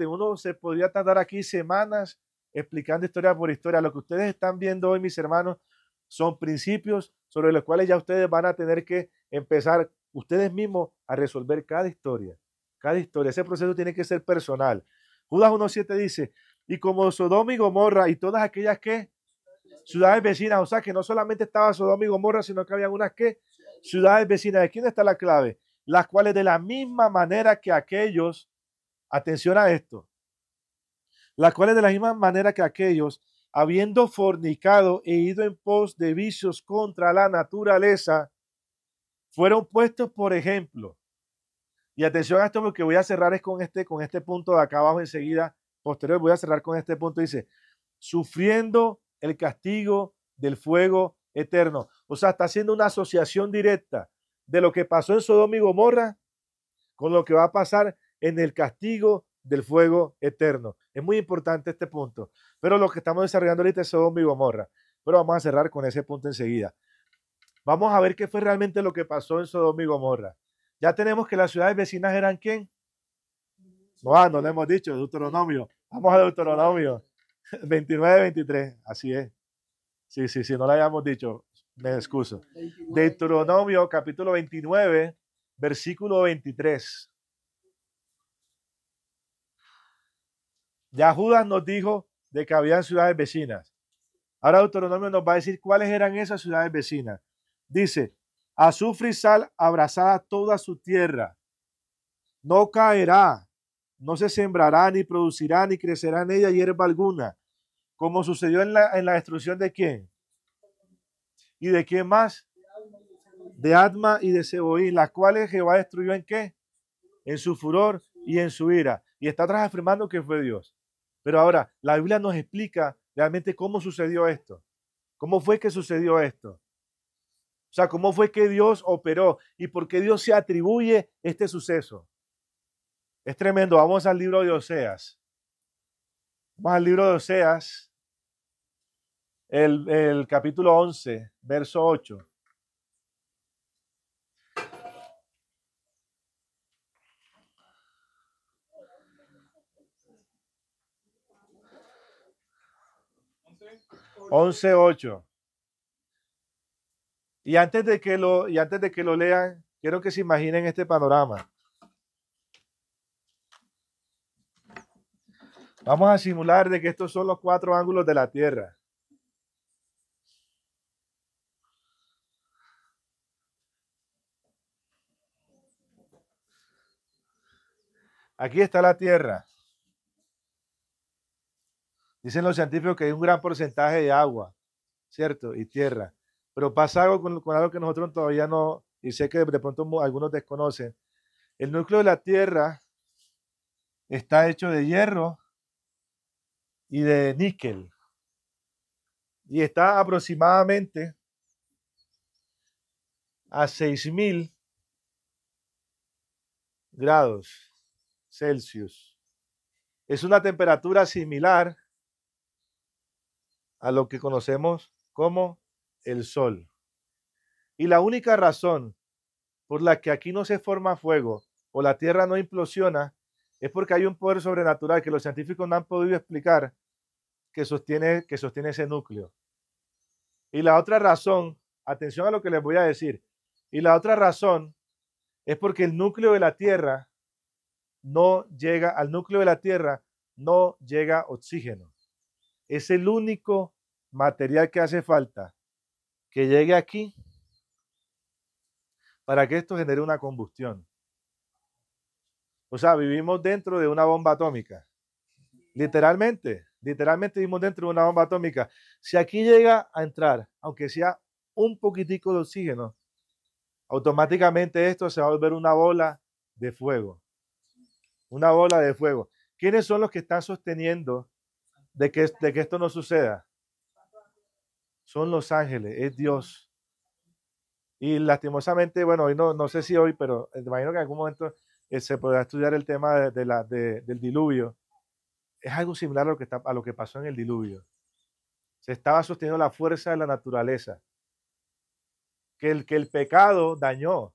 Uno se podría tardar aquí semanas explicando historia por historia. Lo que ustedes están viendo hoy, mis hermanos, son principios sobre los cuales ya ustedes van a tener que empezar ustedes mismos a resolver cada historia. Cada historia. Ese proceso tiene que ser personal. Judas 1:7 dice, y como Sodoma y Gomorra y todas aquellas que ciudades vecinas, o sea que no solamente estaba Sodoma y Gomorra, sino que había unas que ciudades vecinas. ¿De quién está la clave? Las cuales de la misma manera que aquellos, atención a esto, las cuales de la misma manera que aquellos, habiendo fornicado e ido en pos de vicios contra la naturaleza, fueron puestos por ejemplo, Y atención a esto porque voy a cerrar es con este punto de acá abajo enseguida, posterior, voy a cerrar con este punto. Dice, sufriendo el castigo del fuego eterno. O sea, está haciendo una asociación directa de lo que pasó en Sodoma y Gomorra con lo que va a pasar en el castigo del fuego eterno. Es muy importante este punto. Pero lo que estamos desarrollando ahorita es Sodoma y Gomorra. Pero vamos a cerrar con ese punto enseguida. Vamos a ver qué fue realmente lo que pasó en Sodoma y Gomorra. Ya tenemos que las ciudades vecinas eran ¿quién? No lo hemos dicho, Deuteronomio. Vamos a Deuteronomio 29, 23. Así es. Sí, no lo habíamos dicho. Me excuso. Deuteronomio capítulo 29, versículo 23. Ya Judas nos dijo de que habían ciudades vecinas. Ahora Deuteronomio nos va a decir cuáles eran esas ciudades vecinas. Dice, azufre y sal abrazada toda su tierra. No caerá, no se sembrará, ni producirá, ni crecerá en ella hierba alguna. Como sucedió en la destrucción de quién. ¿Y de quién más? De Adma y de Seboín, las cuales Jehová destruyó ¿en qué? En su furor y en su ira. Y está atrás afirmando que fue Dios. Pero ahora, la Biblia nos explica realmente cómo sucedió esto. ¿Cómo fue que sucedió esto? O sea, ¿cómo fue que Dios operó? ¿Y por qué Dios se atribuye este suceso? Es tremendo. Vamos al libro de Oseas. Vamos al libro de Oseas, el capítulo 11, verso 8. Once, 8. Y antes de que lo lean, quiero que se imaginen este panorama. Vamos a simular de que estos son los 4 ángulos de la Tierra. Aquí está la Tierra. Dicen los científicos que hay un gran porcentaje de agua, ¿cierto? Y tierra. Pero pasa algo con algo que nosotros todavía no, y sé que de pronto algunos desconocen. El núcleo de la Tierra está hecho de hierro y de níquel. Y está aproximadamente a 6.000 grados Celsius. Es una temperatura similar a lo que conocemos como el Sol. Y la única razón por la que aquí no se forma fuego o la Tierra no implosiona es porque hay un poder sobrenatural que los científicos no han podido explicar que sostiene ese núcleo. Y la otra razón, atención a lo que les voy a decir, y la otra razón es porque el núcleo de la Tierra al núcleo de la Tierra no llega oxígeno. Es el único material que hace falta que llegue aquí para que esto genere una combustión. O sea, vivimos dentro de una bomba atómica. Literalmente vivimos dentro de una bomba atómica. Si aquí llega a entrar, aunque sea un poquitico de oxígeno, automáticamente esto se va a volver una bola de fuego. Una bola de fuego. ¿Quiénes son los que están sosteniendo de que esto no suceda? Son los ángeles, es Dios. Y lastimosamente, bueno, hoy no sé si hoy, pero imagino que en algún momento se podrá estudiar el tema del diluvio. Es algo similar a lo que pasó en el diluvio. Se estaba sosteniendo la fuerza de la naturaleza. Que el pecado dañó.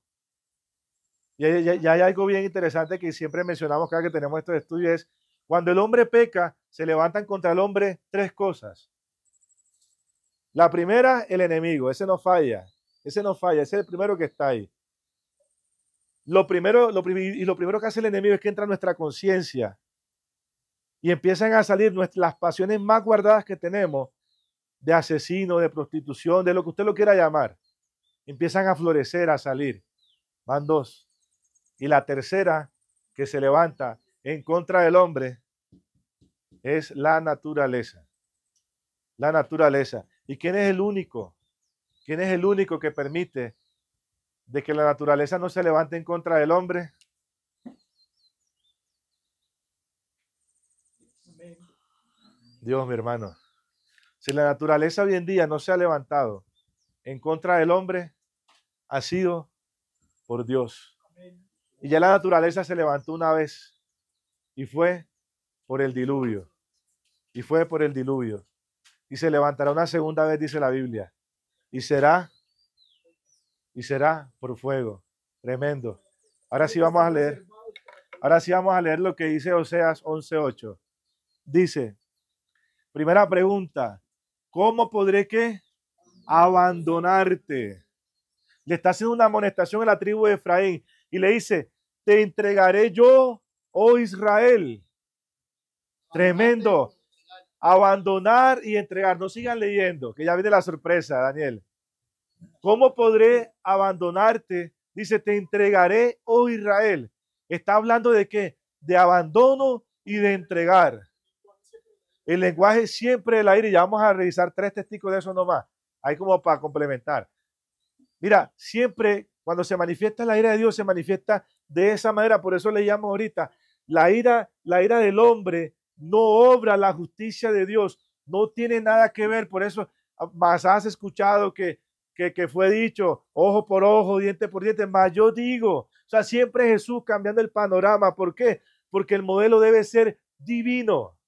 Y hay algo bien interesante que siempre mencionamos cada que tenemos estos estudios, es cuando el hombre peca, se levantan contra el hombre 3 cosas. La primera, el enemigo, ese no falla, ese es el primero que está ahí. Lo primero que hace el enemigo es que entra en nuestra conciencia y empiezan a salir las pasiones más guardadas que tenemos, de asesino, de prostitución, de lo que usted lo quiera llamar. Empiezan a florecer, a salir. Van 2. Y la tercera que se levanta en contra del hombre es la naturaleza. La naturaleza. ¿Y quién es el único? ¿Quién es el único que permite de que la naturaleza no se levante en contra del hombre? Dios, mi hermano. Si la naturaleza hoy en día no se ha levantado en contra del hombre, ha sido por Dios. Y ya la naturaleza se levantó una vez y fue por el diluvio. Y fue por el diluvio. Y se levantará una segunda vez, dice la Biblia. Y será por fuego. Tremendo. Ahora sí vamos a leer. Ahora sí vamos a leer lo que dice Oseas 11:8. Dice, primera pregunta, ¿cómo podré qué? Abandonarte. Le está haciendo una amonestación a la tribu de Efraín y le dice, te entregaré yo, oh Israel. Tremendo. Abandonar y entregar. No sigan leyendo, que ya viene la sorpresa, Daniel. ¿Cómo podré abandonarte? Dice, te entregaré, oh Israel. Está hablando de qué? De abandono y de entregar. El lenguaje siempre del aire, ya vamos a revisar 3 testigos de eso nomás. Hay como para complementar. Mira, siempre cuando se manifiesta la ira de Dios, se manifiesta de esa manera. Por eso leíamos ahorita, la ira del hombre no obra la justicia de Dios, no tiene nada que ver. Por eso más has escuchado que fue dicho, ojo por ojo, diente por diente, más yo digo, o sea, siempre Jesús cambiando el panorama. ¿Por qué? Porque el modelo debe ser divino,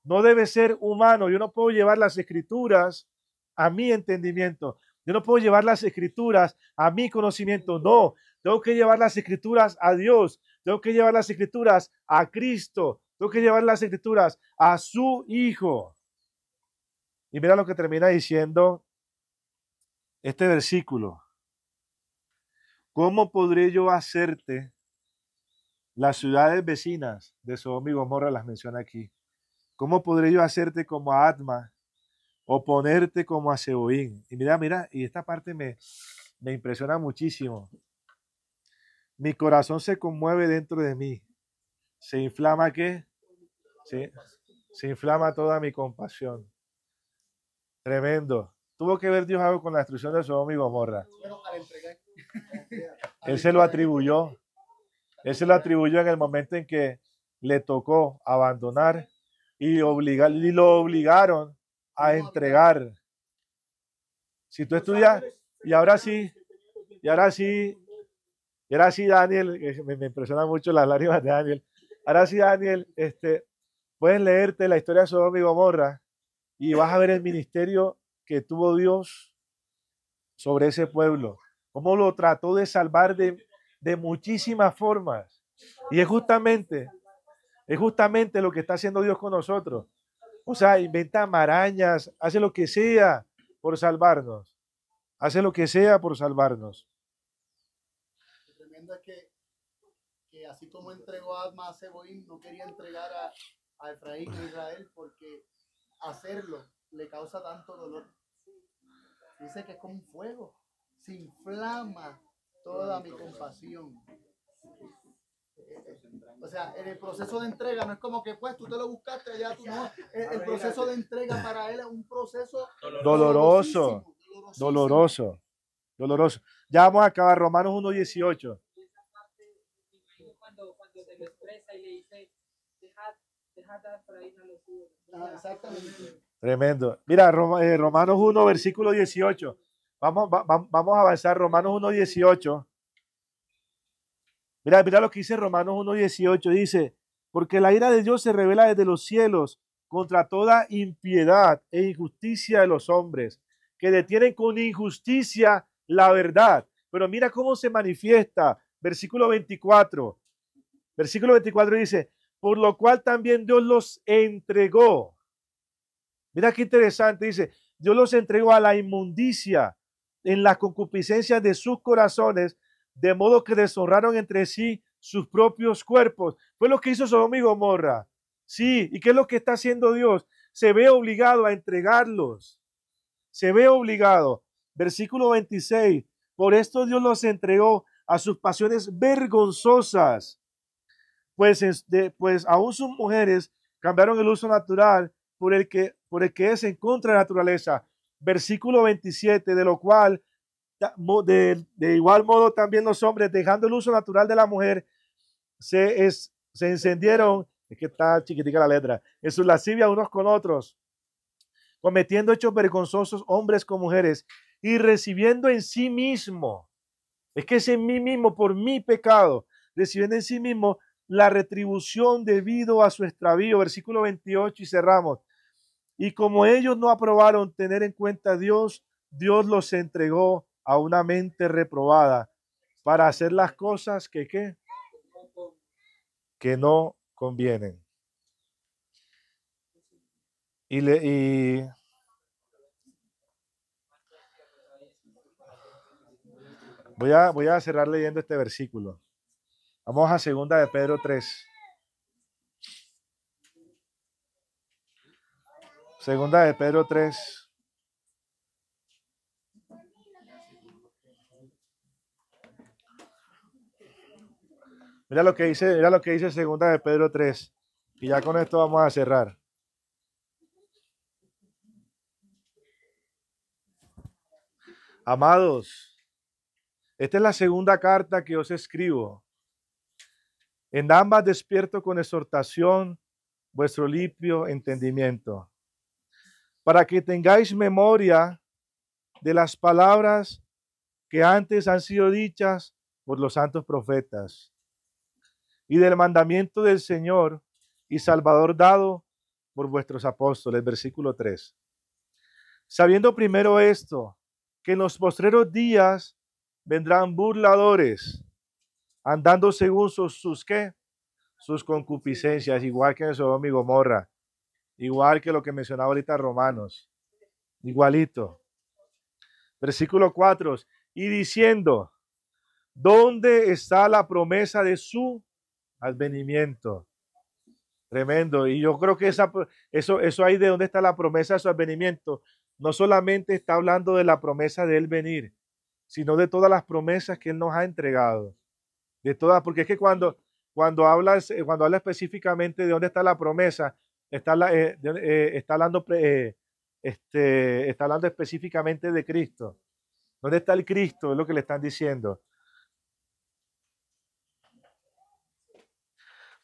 no debe ser humano. Yo no puedo llevar las escrituras a mi entendimiento, yo no puedo llevar las escrituras a mi conocimiento, no, tengo que llevar las escrituras a Dios, tengo que llevar las escrituras a Cristo, tengo que llevar las escrituras a su Hijo. Y mira lo que termina diciendo este versículo. ¿Cómo podré yo hacerte? Las ciudades vecinas de Sodoma y Gomorra las menciona aquí. ¿Cómo podré yo hacerte como a Adma o ponerte como a Seboín? Y mira, y esta parte me impresiona muchísimo. Mi corazón se conmueve dentro de mí. ¿Se inflama qué? Sí, se inflama toda mi compasión. Tremendo. Tuvo que ver Dios algo con la destrucción de Sodoma y Gomorra. Él se lo atribuyó. Él se lo atribuyó en el momento en que le tocó abandonar y lo obligaron a entregar. Si tú estudias, y ahora sí, Daniel, me impresiona mucho las lágrimas de Daniel. Ahora sí, Daniel, puedes leerte la historia de Sodoma y Gomorra y vas a ver el ministerio que tuvo Dios sobre ese pueblo, cómo lo trató de salvar de muchísimas formas. Y es justamente lo que está haciendo Dios con nosotros. O sea, inventa marañas, hace lo que sea por salvarnos. Hace lo que sea por salvarnos. Lo tremendo es que así como entregó a Adma a Seboín, no quería entregar a Efraín e Israel, porque hacerlo le causa tanto dolor. Dice que es como un fuego, se inflama toda mi compasión. O sea, en el proceso de entrega no es como que pues tú te lo buscaste, allá tú no. El proceso de entrega para él es un proceso doloroso. Ya vamos a acabar. Romanos 1:18. Cuando se lo expresa y le dice, dejad a Efraín a los suyos. Exactamente. Tremendo. Mira, Romanos 1, versículo 18. Vamos a avanzar. Romanos 1:18. Mira lo que dice Romanos 1:18. Dice, porque la ira de Dios se revela desde los cielos contra toda impiedad e injusticia de los hombres, que detienen con injusticia la verdad. Pero mira cómo se manifiesta. Versículo 24. Versículo 24 dice, por lo cual también Dios los entregó. Mira qué interesante, dice, Dios los entregó a la inmundicia en las concupiscencias de sus corazones, de modo que deshonraron entre sí sus propios cuerpos. Fue lo que hizo Sodoma y Gomorra. Sí, ¿y qué es lo que está haciendo Dios? Se ve obligado a entregarlos. Se ve obligado. Versículo 26. Por esto Dios los entregó a sus pasiones vergonzosas. Pues aún sus mujeres cambiaron el uso natural por el que es en contra de la naturaleza. Versículo 27, de lo cual de igual modo también los hombres, dejando el uso natural de la mujer, se encendieron Es que está chiquitica la letra. En su lascivia unos con otros, cometiendo hechos vergonzosos hombres con mujeres y recibiendo en sí mismo, es que es en mí mismo por mi pecado, recibiendo en sí mismo la retribución debido a su extravío. Versículo 28 y cerramos. Y como ellos no aprobaron tener en cuenta a Dios, Dios los entregó a una mente reprobada para hacer las cosas que ¿qué? Que no convienen. Y voy a cerrar leyendo este versículo. Vamos a 2 de Pedro 3. 2 de Pedro 3. Mira lo que dice 2 de Pedro 3. Y ya con esto vamos a cerrar. Amados, esta es la segunda carta que os escribo. En ambas despierto con exhortación vuestro limpio entendimiento, para que tengáis memoria de las palabras que antes han sido dichas por los santos profetas, y del mandamiento del Señor y Salvador dado por vuestros apóstoles. Versículo 3. Sabiendo primero esto, que en los postreros días vendrán burladores, andando según sus ¿qué? Sus concupiscencias, igual que en Sodoma y Gomorra, igual que lo que mencionaba ahorita Romanos, igualito. Versículo 4, y diciendo, ¿dónde está la promesa de su advenimiento? Tremendo. Y yo creo que eso ahí de dónde está la promesa de su advenimiento, no solamente está hablando de la promesa de él venir, sino de todas las promesas que él nos ha entregado. De todas, porque es que cuando habla específicamente de dónde está la promesa, está hablando específicamente de Cristo. ¿Dónde está el Cristo? Es lo que le están diciendo.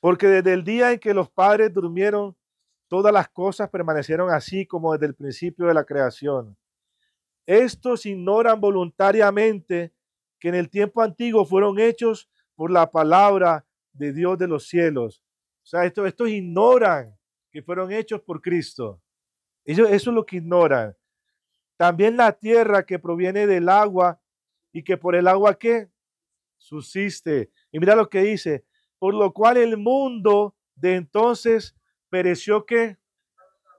Porque desde el día en que los padres durmieron, todas las cosas permanecieron así como desde el principio de la creación. Estos ignoran voluntariamente que en el tiempo antiguo fueron hechos por la palabra de Dios de los cielos. O sea, estos ignoran que fueron hechos por Cristo. Eso es lo que ignoran. También la tierra que proviene del agua y que por el agua ¿qué? Subsiste. Y mira lo que dice. Por lo cual el mundo de entonces pereció ¿qué?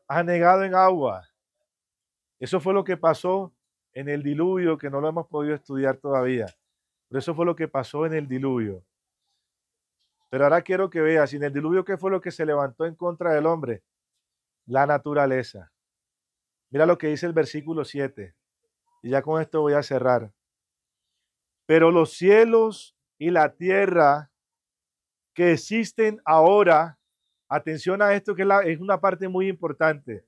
Anegado en agua. Eso fue lo que pasó en el diluvio, que no lo hemos podido estudiar todavía. Pero eso fue lo que pasó en el diluvio. Pero ahora quiero que veas, en el diluvio, ¿qué fue lo que se levantó en contra del hombre? La naturaleza. Mira lo que dice el versículo 7. Y ya con esto voy a cerrar. Pero los cielos y la tierra que existen ahora, atención a esto que es una parte muy importante.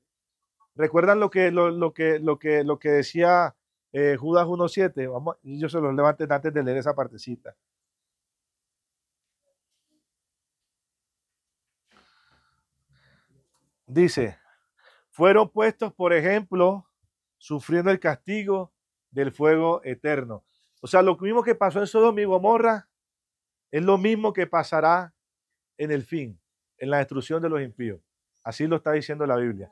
¿Recuerdan lo que decía Judas 1:7? Vamos, yo se los levanté antes de leer esa partecita. Dice, fueron puestos, por ejemplo, sufriendo el castigo del fuego eterno. O sea, lo mismo que pasó en Sodoma y Gomorra es lo mismo que pasará en el fin, en la destrucción de los impíos. Así lo está diciendo la Biblia.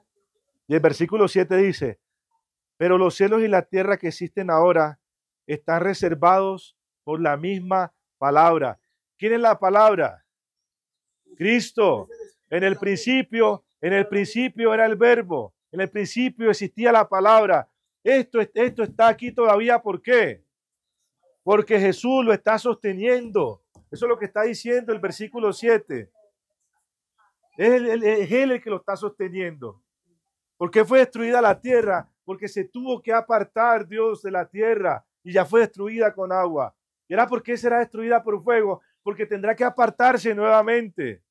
Y el versículo 7 dice, pero los cielos y la tierra que existen ahora están reservados por la misma palabra. ¿Quién es la palabra? Cristo. En el principio era el verbo. En el principio existía la palabra. Esto está aquí todavía. ¿Por qué? Porque Jesús lo está sosteniendo. Eso es lo que está diciendo el versículo 7. Es él el que lo está sosteniendo. ¿Por qué fue destruida la tierra? Porque se tuvo que apartar Dios de la tierra y ya fue destruida con agua. ¿Y ahora por qué será destruida por fuego? Porque tendrá que apartarse nuevamente.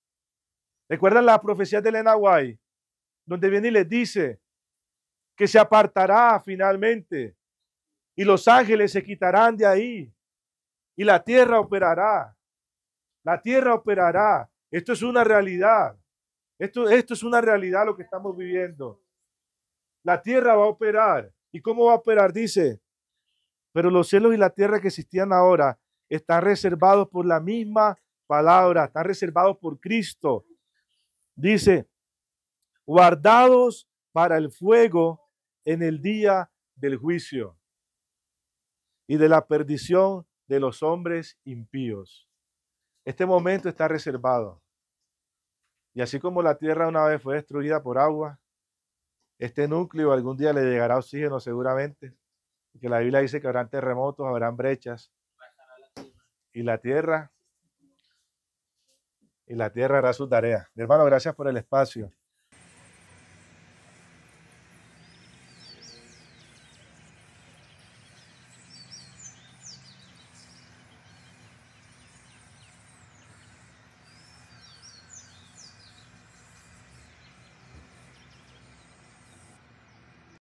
¿Recuerdan la profecía de Elena White? Donde viene y les dice que se apartará finalmente y los ángeles se quitarán de ahí y la tierra operará. La tierra operará. Esto es una realidad. Esto es una realidad lo que estamos viviendo. La tierra va a operar. ¿Y cómo va a operar? Dice, pero los cielos y la tierra que existían ahora están reservados por la misma palabra, están reservados por Cristo. Dice, guardados para el fuego en el día del juicio y de la perdición de los hombres impíos. Este momento está reservado. Y así como la tierra una vez fue destruida por agua, este núcleo algún día le llegará oxígeno seguramente, porque la Biblia dice que habrán terremotos, habrán brechas, y la tierra hará su tarea. Mi hermano, gracias por el espacio.